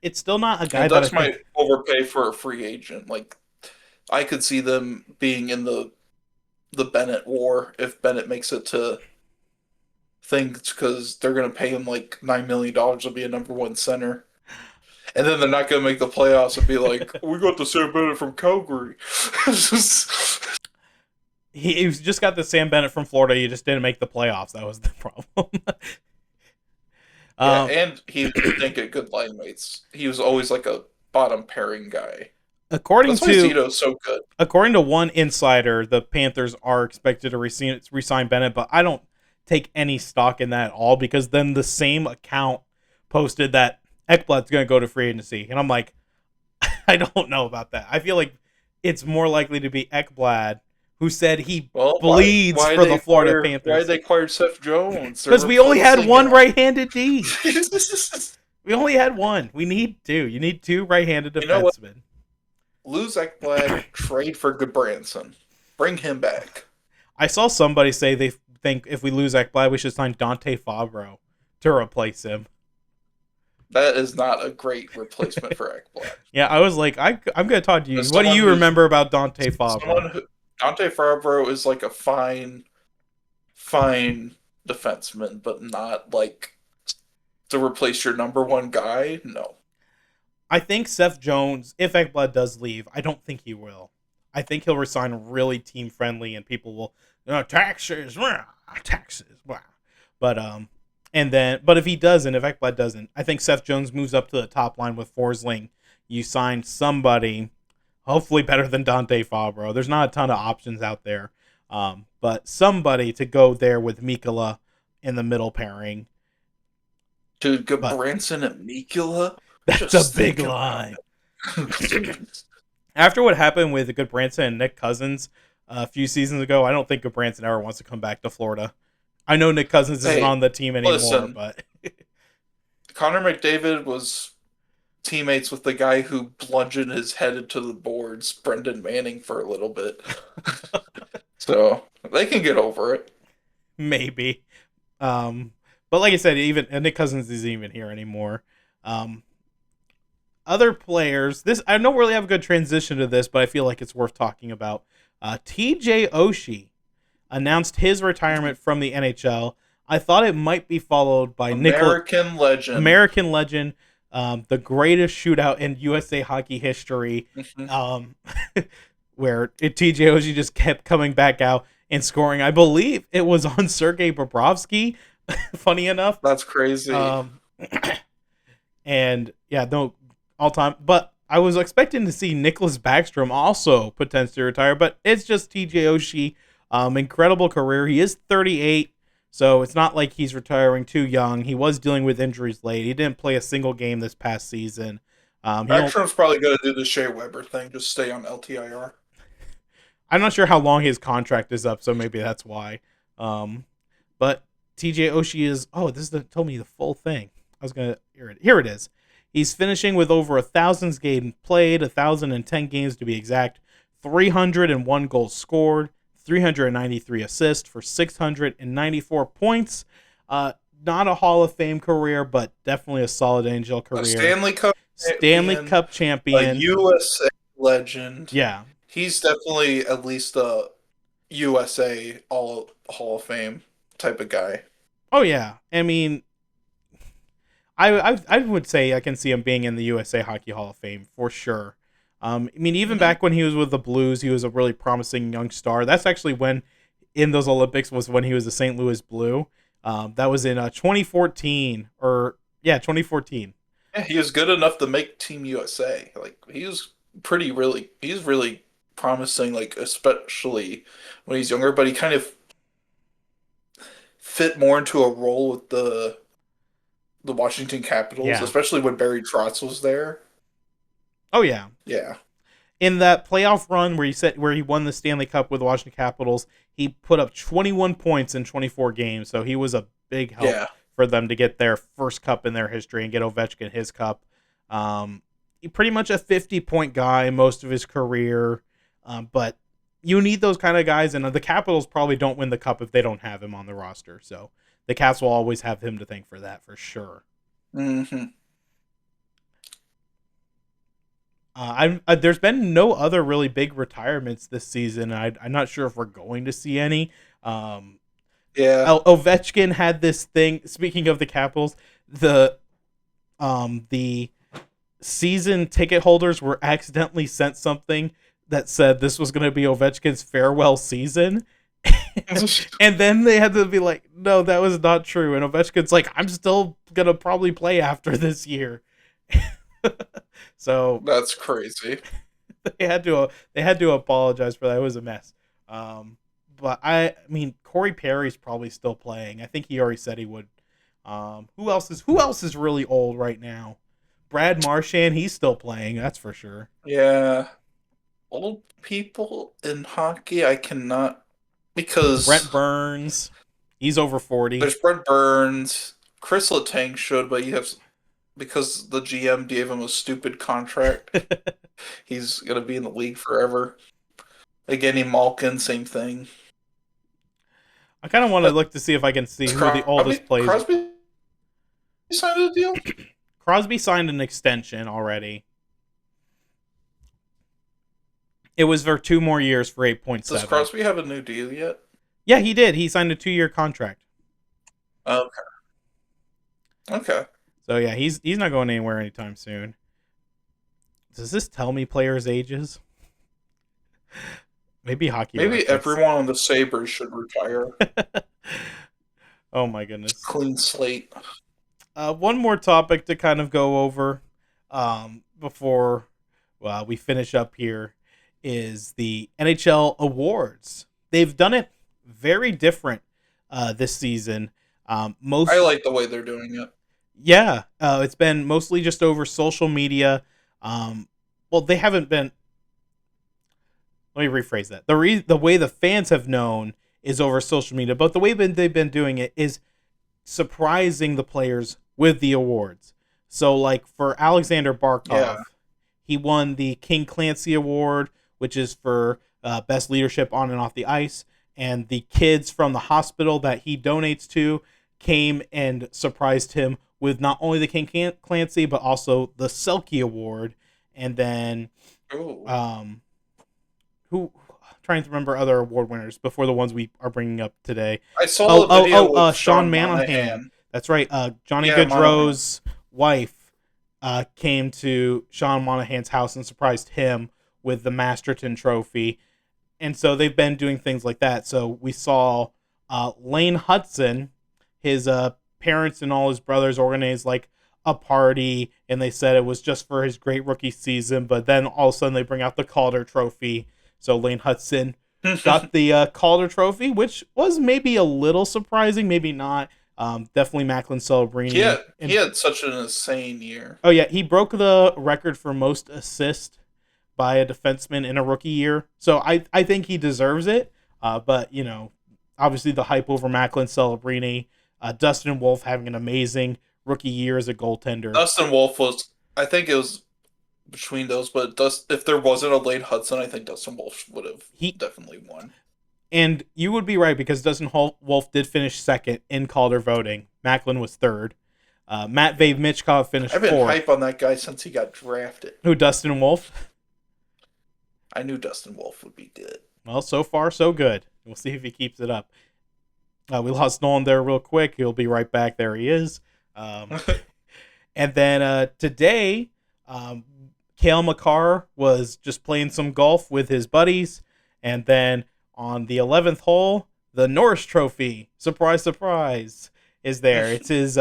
S1: it's still not a guy
S2: that I might overpay for a free agent. Like, I could see them being in the Bennett war if Bennett makes it to things, because they're going to pay him like $9 million to be a number one center. And then they're not going to make the playoffs and be like, we got the Sam Bennett from Calgary.
S1: He just got the Sam Bennett from Florida. He just didn't make the playoffs. That was the problem.
S2: And he didn't get good line mates. He was always like a bottom pairing guy.
S1: That's
S2: why Zito's so good.
S1: According to one insider, the Panthers are expected to re-sign Bennett, but I don't take any stock in that at all, because then the same account posted that Ekblad's going to go to free agency. And I'm like, I don't know about that. I feel like it's more likely to be Ekblad, who said he bleeds for the Florida Panthers.
S2: Why did they acquire Seth Jones?
S1: Because we only had one right-handed D. We only had one. We need two. You need two right-handed defensemen.
S2: Lose Ekblad, trade for Goodbranson. Bring him back.
S1: I saw somebody say they think if we lose Ekblad, we should sign Dante Fabro to replace him.
S2: That is not a great replacement for Ekblad.
S1: Yeah, I was like, I'm going to talk to you. What do you remember about Dante Fabro?
S2: Dante Fabro is like a fine defenseman, but not like to replace your number one guy. No.
S1: I think Seth Jones, if Ekblad does leave, I don't think he will. I think he'll resign really team friendly, and people will, taxes. But if he doesn't, if Ekblad doesn't, I think Seth Jones moves up to the top line with Forsling. You sign somebody, hopefully better than Dante Fabro. There's not a ton of options out there, but somebody to go there with Mikkola in the middle pairing.
S2: Dude, Goodbranson and Mikkola?
S1: That's a big line. After what happened with Goodbranson and Nick Cousins a few seasons ago, I don't think Goodbranson ever wants to come back to Florida. I know Nick Cousins isn't on the team anymore, but
S2: Connor McDavid was teammates with the guy who bludgeoned his head into the boards, Brendan Manning, for a little bit. So they can get over it.
S1: Maybe. But like I said, even Nick Cousins isn't even here anymore. Other players, I don't really have a good transition to this, but I feel like it's worth talking about. TJ Oshie announced his retirement from the NHL. I thought it might be followed by
S2: American legend,
S1: the greatest shootout in USA hockey history, where TJ Oshie just kept coming back out and scoring. I believe it was on Sergei Bobrovsky. Funny enough,
S2: that's crazy.
S1: And yeah, no, all time. But I was expecting to see Nicholas Backstrom also potentially retire, but it's just TJ Oshie. Incredible career. He is 38, so it's not like he's retiring too young. He was dealing with injuries late. He didn't play a single game this past season.
S2: Backstrom's probably going to do the Shea Weber thing, just stay on LTIR.
S1: I'm not sure how long his contract is up, so maybe that's why. But TJ Oshie told me the full thing. Here it is. He's finishing with over 1,000 games played, 1,010 games to be exact, 301 goals scored, 393 assists for 694 points. Not a Hall of Fame career, but definitely a solid NHL career.
S2: Stanley Cup
S1: champion.
S2: A USA legend.
S1: Yeah.
S2: He's definitely at least a USA Hall of Fame type of guy.
S1: Oh, yeah. I mean, I would say I can see him being in the USA Hockey Hall of Fame for sure. I mean, even back when he was with the Blues, he was a really promising young star. That's actually when, in those Olympics, was when he was a St. Louis Blue. That was in 2014. 2014.
S2: Yeah, he was good enough to make Team USA. Like, he's really promising, like, especially when he's younger, but he kind of fit more into a role with the Washington Capitals, especially when Barry Trotz was there.
S1: Oh yeah,
S2: yeah.
S1: In that playoff run where he won the Stanley Cup with the Washington Capitals, he put up 21 points in 24 games, so he was a big help for them to get their first cup in their history and get Ovechkin his cup. He pretty much a 50-point guy most of his career, but you need those kind of guys, and the Capitals probably don't win the cup if they don't have him on the roster. So the Caps will always have him to thank for that, for sure.
S2: Mm-hmm.
S1: There's been no other really big retirements this season. I'm not sure if we're going to see any. Ovechkin had this thing. Speaking of the Capitals, the season ticket holders were accidentally sent something that said this was going to be Ovechkin's farewell season. And then they had to be like, no, that was not true. And Ovechkin's like, I'm still going to probably play after this year. So
S2: that's crazy.
S1: They had to apologize for that. It was a mess. But I mean, Corey Perry's probably still playing. I think he already said he would. Who else is really old right now? Brad Marchand, he's still playing. That's for sure.
S2: Yeah, old people in hockey, I cannot, because
S1: Brent Burns, he's over 40.
S2: There's Brent Burns. Chris Letang should, but because the GM gave him a stupid contract, he's gonna be in the league forever. Again, Malkin, same thing.
S1: I kind of want to look to see if I can see who the oldest players.
S2: Crosby signed a deal?
S1: Crosby signed an extension already. It was for 2 more years for 8.7.
S2: Does Crosby have a new deal yet?
S1: Yeah, he did. He signed a 2-year contract.
S2: Okay.
S1: So yeah, he's not going anywhere anytime soon. Does this tell me players' ages? Maybe hockey.
S2: Maybe everyone on the Sabres should retire.
S1: Oh my goodness.
S2: Clean slate.
S1: One more topic to kind of go over before we finish up here is the NHL awards. They've done it very different this season.
S2: I like the way they're doing it.
S1: Yeah, it's been mostly just over social media. Well, they haven't been. Let me rephrase that. The way the fans have known is over social media, but the way they've been doing it is surprising the players with the awards. So, like for Alexander Barkov, he won the King Clancy Award, which is for best leadership on and off the ice. And the kids from the hospital that he donates to came and surprised him with not only the King Clancy, but also the Selke Award. And then, trying to remember other award winners before the ones we are bringing up today.
S2: I saw the video with
S1: Sean Monahan. That's right. Johnny Gaudreau's wife came to Sean Monahan's house and surprised him with the Masterton Trophy. And so they've been doing things like that. So we saw Lane Hudson, his parents and all his brothers organized like a party, and they said it was just for his great rookie season. But then all of a sudden they bring out the Calder Trophy. So Lane Hudson got the Calder Trophy, which was maybe a little surprising, maybe not. Definitely Macklin Celebrini.
S2: He had such an insane year.
S1: Oh yeah, he broke the record for most assists by a defenseman in a rookie year. So I think he deserves it. But, you know, obviously the hype over Macklin Celebrini, Dustin Wolf having an amazing rookie year as a goaltender.
S2: Dustin Wolf I think it was between those, but if there wasn't a Lane Hudson, I think Dustin Wolf would have definitely won.
S1: And you would be right, because Dustin Wolf did finish second in Calder voting. Macklin was third. Matvey Michkov finished fourth.
S2: I've been hype on that guy since he got drafted.
S1: Who, Dustin Wolf?
S2: I knew Dustin Wolf would be good.
S1: Well, so far, so good. We'll see if he keeps it up. We lost Nolan there real quick. He'll be right back. There he is. And then today, Cale Makar was just playing some golf with his buddies. And then on the 11th hole, the Norris Trophy, surprise, surprise, is there. It's his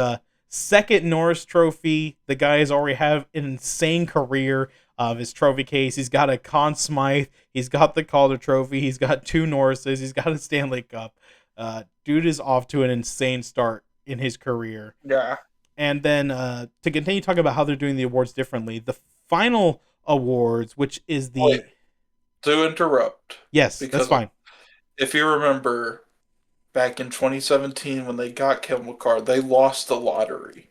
S1: second Norris Trophy. The guy has already had an insane career of his trophy case. He's got a Conn Smythe. He's got the Calder Trophy. He's got 2 Norrises. He's got a Stanley Cup. Dude is off to an insane start in his career.
S2: Yeah.
S1: And then to continue talking about how they're doing the awards differently, the final awards, which is the...
S2: Wait, to interrupt.
S1: Yes, that's fine.
S2: If you remember, back in 2017 when they got Kevin McCarr, they lost the lottery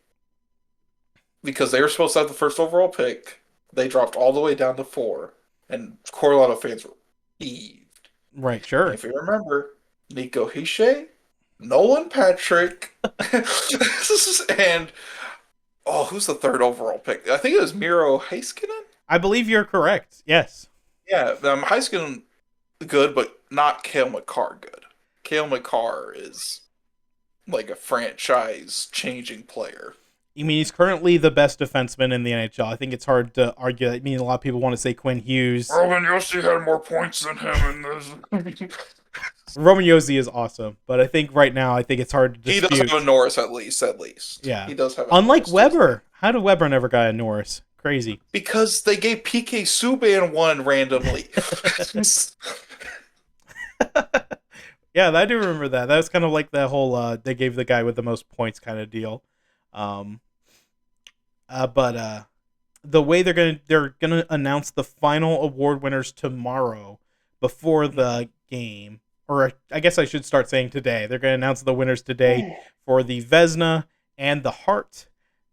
S2: because they were supposed to have the first overall pick. They dropped all the way down to 4, and Colorado fans were peeved.
S1: Right, sure.
S2: And if you remember, Nico Hischier, Nolan Patrick, and who's the third overall pick? I think it was Miro Heiskanen.
S1: I believe you're correct. Yes.
S2: Yeah, Heiskanen good, but not Cale Makar good. Cale Makar is like a franchise-changing player.
S1: You mean he's currently the best defenseman in the NHL? I think it's hard to argue. I mean, a lot of people want to say Quinn Hughes.
S2: Roman Josi had more points than him in this.
S1: Roman Josi is awesome, but I think right now, it's hard to dispute.
S2: He does have a Norris at least.
S1: Yeah.
S2: He does have a
S1: Unlike
S2: Norris
S1: Weber. How did Weber never got a Norris? Crazy.
S2: Because they gave PK Subban one randomly.
S1: Yeah, I do remember that. That was kind of like the whole they gave the guy with the most points kind of deal. But the way they're gonna announce the final award winners tomorrow before the game, or I guess I should start saying today. They're gonna announce the winners today for the Vezina and the Hart,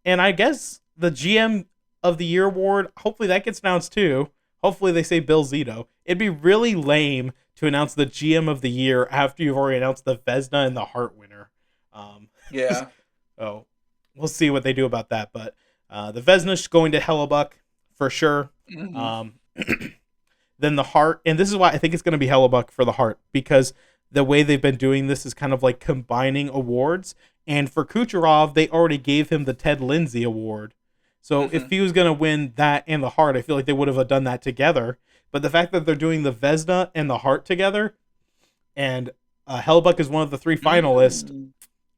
S1: and I guess the GM of the Year award. Hopefully that gets announced too. Hopefully they say Bill Zito. It'd be really lame to announce the GM of the Year after you've already announced the Vezina and the Hart winner.
S2: Yeah.
S1: Oh, we'll see what they do about that. But the Vezina's going to Hellebuck for sure. Mm-hmm. Then the Hart, and this is why I think it's going to be Hellebuck for the Hart, because the way they've been doing this is kind of like combining awards. And for Kucherov, they already gave him the Ted Lindsay Award. So if he was going to win that and the Hart, I feel like they would have done that together. But the fact that they're doing the Vezina and the Hart together, and Hellebuck is one of the 3 finalists,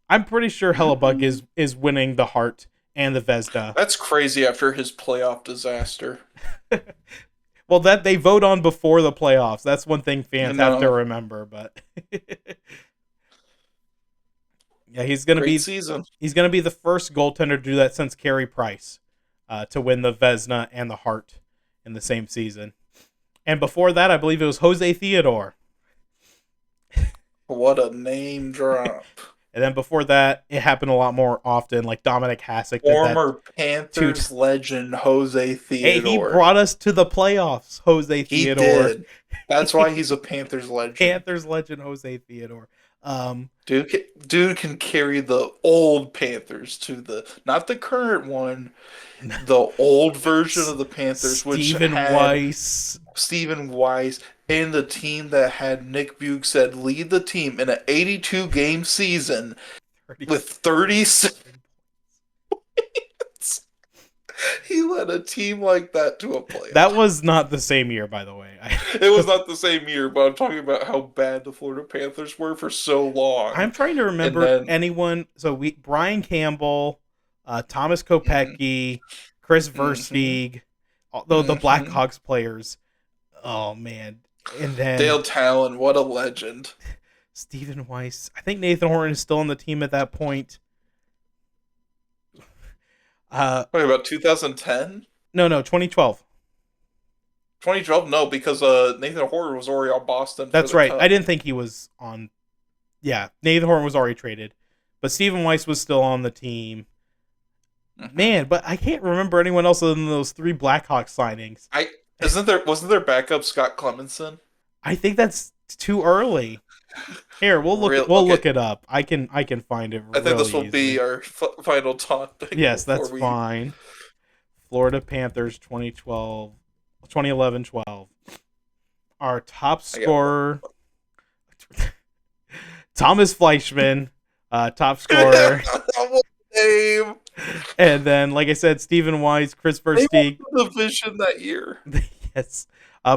S1: I'm pretty sure Hellebuck is winning the Hart and the Vezina.
S2: That's crazy after his playoff disaster.
S1: Well, that they vote on before the playoffs. That's one thing fans have to remember. But yeah, he's gonna be the first goaltender to do that since Carey Price, to win the Vezina and the Hart in the same season. And before that, I believe it was Jose Theodore.
S2: What a name drop.
S1: And then before that, it happened a lot more often, like Dominic Hasek.
S2: Former Panthers legend Jose Theodore.
S1: Hey, he brought us to the playoffs, Jose Theodore. He did.
S2: That's why he's a Panthers legend.
S1: Panthers legend Jose Theodore.
S2: Dude can carry the old Panthers to not the current one, the old version of the Panthers,
S1: Stephen
S2: Weiss, and the team that had Nick Bukestad lead the team in an 82-game season with 37 points. He led a team like that to a playoff.
S1: That was not the same year, by the way.
S2: It was not the same year, but I'm talking about how bad the Florida Panthers were for so long.
S1: I'm trying to remember anyone. So Brian Campbell, Thomas Kopecky, Chris Versteeg, although the Blackhawks players. Oh, man. And then
S2: Dale Talon, what a legend.
S1: Stephen Weiss. I think Nathan Horton is still on the team at that point.
S2: Wait, about 2010?
S1: No, 2012.
S2: 2012? No, because Nathan Horton was already on Boston.
S1: That's right. Cup. I didn't think he was on. Yeah, Nathan Horton was already traded. But Stephen Weiss was still on the team. Man, but I can't remember anyone else other than those 3 Blackhawks signings.
S2: Wasn't there backup Scott Clemenson?
S1: I think that's too early. Here, we'll look it up. I can find it.
S2: I think this will be our final topic.
S1: Yes, that's fine. Florida Panthers 2011-12. Our top scorer, Thomas Fleischman, top scorer.
S2: Name.
S1: And then, like I said, Stephen Weiss, Chris Versteeg.
S2: They won the division that year.
S1: Yes.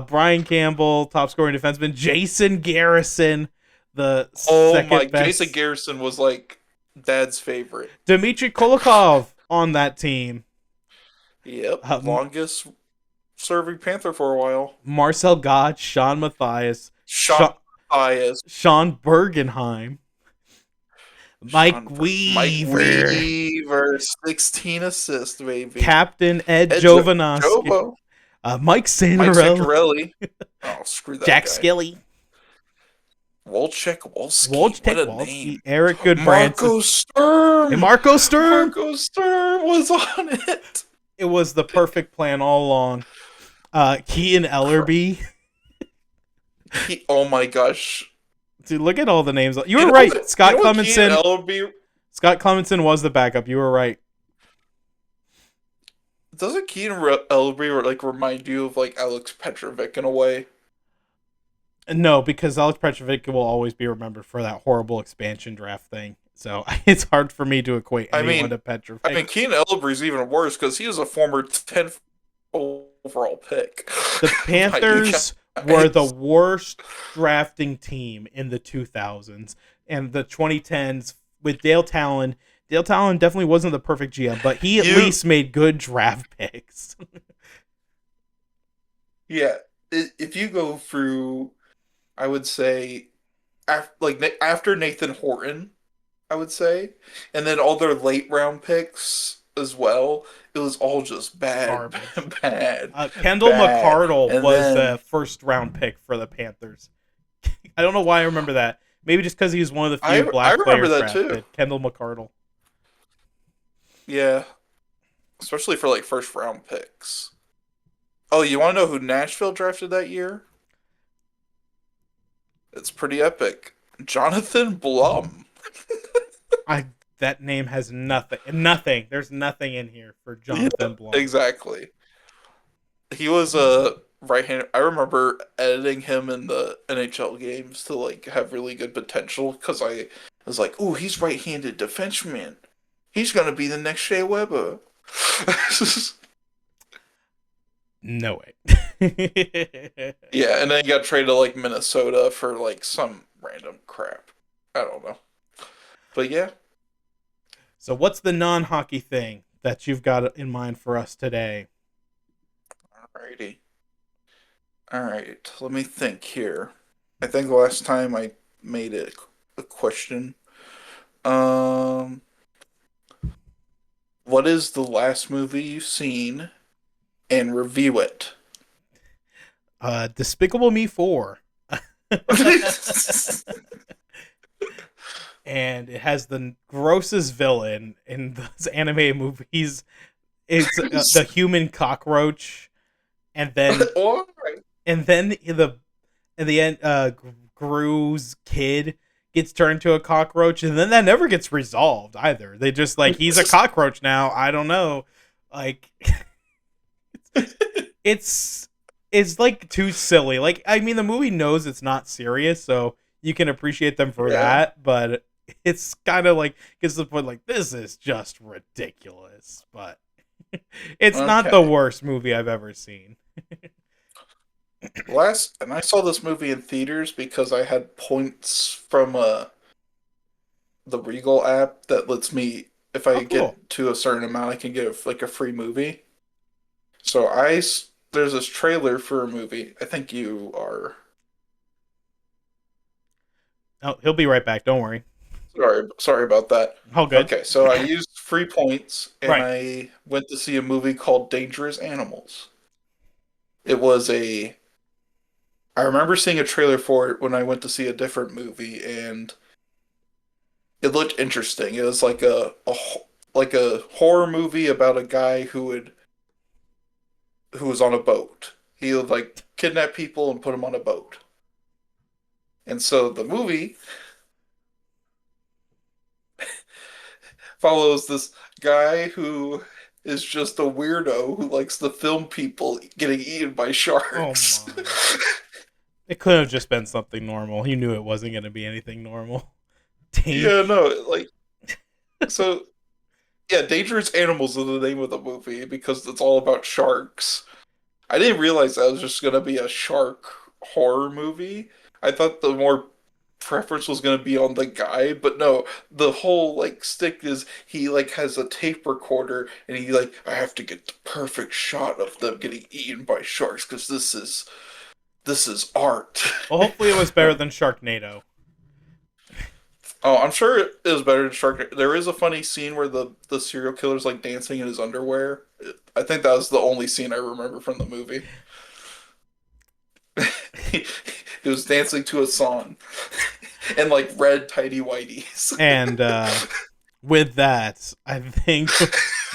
S1: Brian Campbell, top scoring defenseman. Jason Garrison, the second best.
S2: Jason Garrison was like Dad's favorite.
S1: Dmitry Kulikov on that team.
S2: Yep. Longest serving Panther for a while.
S1: Marcel Gott, Sean Matthias. Sean Bergenheim. Mike Weaver.
S2: 16 assists, baby.
S1: Captain Ed Jovanovski. Mike Santorelli.
S2: Oh, screw that
S1: Jack
S2: guy.
S1: Skilly.
S2: Wolski. What
S1: Wojciech
S2: a
S1: Wolski,
S2: name.
S1: Eric Goodbranson.
S2: Marco
S1: Hey,
S2: Sturm.
S1: Marco Sturm!
S2: Marco Sturm was on it.
S1: It was the perfect plan all along. Keaton Ellerby.
S2: Oh my gosh.
S1: Dude, look at all the names. You
S2: You
S1: were
S2: know
S1: right.
S2: what? You know what Keaton Ellerby
S1: Scott Clemenson was the backup. You were right.
S2: doesn't Keaton Ellerby like remind you of like Alex Petrovic in a way?
S1: No, because Alex Petrovic will always be remembered for that horrible expansion draft thing. So it's hard for me to equate anyone to
S2: I
S1: Petrovic.
S2: mean, Keaton Ellerby's even worse because he was a former 10th overall pick.
S1: The Panthers were the worst drafting team in the 2000s and the 2010s with Dale Talon. Dale Talon definitely wasn't the perfect GM, but he at least made good draft picks.
S2: Yeah, if you go through, I would say, after Nathan Horton, I would say, and then all their late round picks as well. It was all just bad,
S1: Garbage.
S2: bad,
S1: Kendall
S2: bad.
S1: McCardle
S2: And
S1: was
S2: then
S1: a first round pick for the Panthers. I don't know why I remember that. Maybe just because he was one of the few
S2: I
S1: black
S2: remember
S1: players
S2: that
S1: drafted.
S2: too.
S1: Kendall McCardle.
S2: Yeah, especially for like first round picks. Oh, you want to know who Nashville drafted that year? It's pretty epic. Jonathan Blum.
S1: I that name has nothing. Nothing. There's nothing in here for Jonathan
S2: Yep,
S1: Blum.
S2: exactly. He was a right-handed. I remember editing him in the NHL games to like have really good potential because I was like, "Ooh, he's right-handed defenseman. He's gonna be the next Shea Weber."
S1: No way.
S2: Yeah, and then he got traded to like Minnesota for like some random crap. I don't know, but yeah.
S1: So what's the non-hockey thing that you've got in mind for us today?
S2: Alrighty. All right. Let me think here. I think last time I made it a question. Um, what is the last movie you've seen and review it?
S1: Despicable Me 4. And it has the grossest villain in those anime movies. It's the human cockroach, and then
S2: Alright.
S1: in the end, Gru's kid gets turned into a cockroach, and then that never gets resolved either. They just like he's a cockroach now. I don't know, like it's like too silly. Like I mean, the movie knows it's not serious, so you can appreciate them for that, but it's kind of like gets to the point like this is just ridiculous, but it's not the worst movie I've ever seen.
S2: And I saw this movie in theaters because I had points from the Regal app that lets me, if
S1: Oh,
S2: I
S1: cool.
S2: get to a certain amount, I can get like a free movie. So there's this trailer for a movie. I think you are.
S1: Oh, he'll be right back. Don't worry.
S2: Sorry about that.
S1: All good.
S2: Okay, so I used free points and
S1: Right.
S2: I went to see a movie called Dangerous Animals. It was I remember seeing a trailer for it when I went to see a different movie and it looked interesting. It was like like a horror movie about a guy who was on a boat. He would like kidnap people and put them on a boat. And so the movie follows this guy who is just a weirdo who likes to film people getting eaten by
S1: Oh
S2: sharks.
S1: my. It could have just been something normal. He knew it wasn't going to be anything normal.
S2: Yeah, no, like so yeah, Dangerous Animals is the name of the movie because it's all about sharks. I didn't realize that was just gonna be a shark horror movie. I thought the more preference was gonna be on the guy, but no, the whole like stick is he like has a tape recorder and he like I have to get the perfect shot of them getting eaten by sharks because this is art.
S1: Well, hopefully it was better than Sharknado.
S2: Oh, I'm sure it is better than Shark. There is a funny scene where the serial killer's like dancing in his underwear. I think that was the only scene I remember from the movie. he, he was dancing to a song. And like red tighty whities.
S1: And with that, I think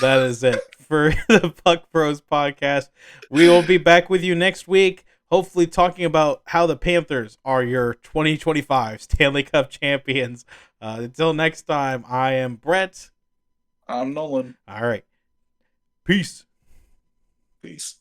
S1: that is it for the Puck Bros podcast. We will be back with you next week, hopefully talking about how the Panthers are your 2025 Stanley Cup champions. Until next time, I am Brett.
S2: I'm Nolan.
S1: All right. Peace.
S2: Peace.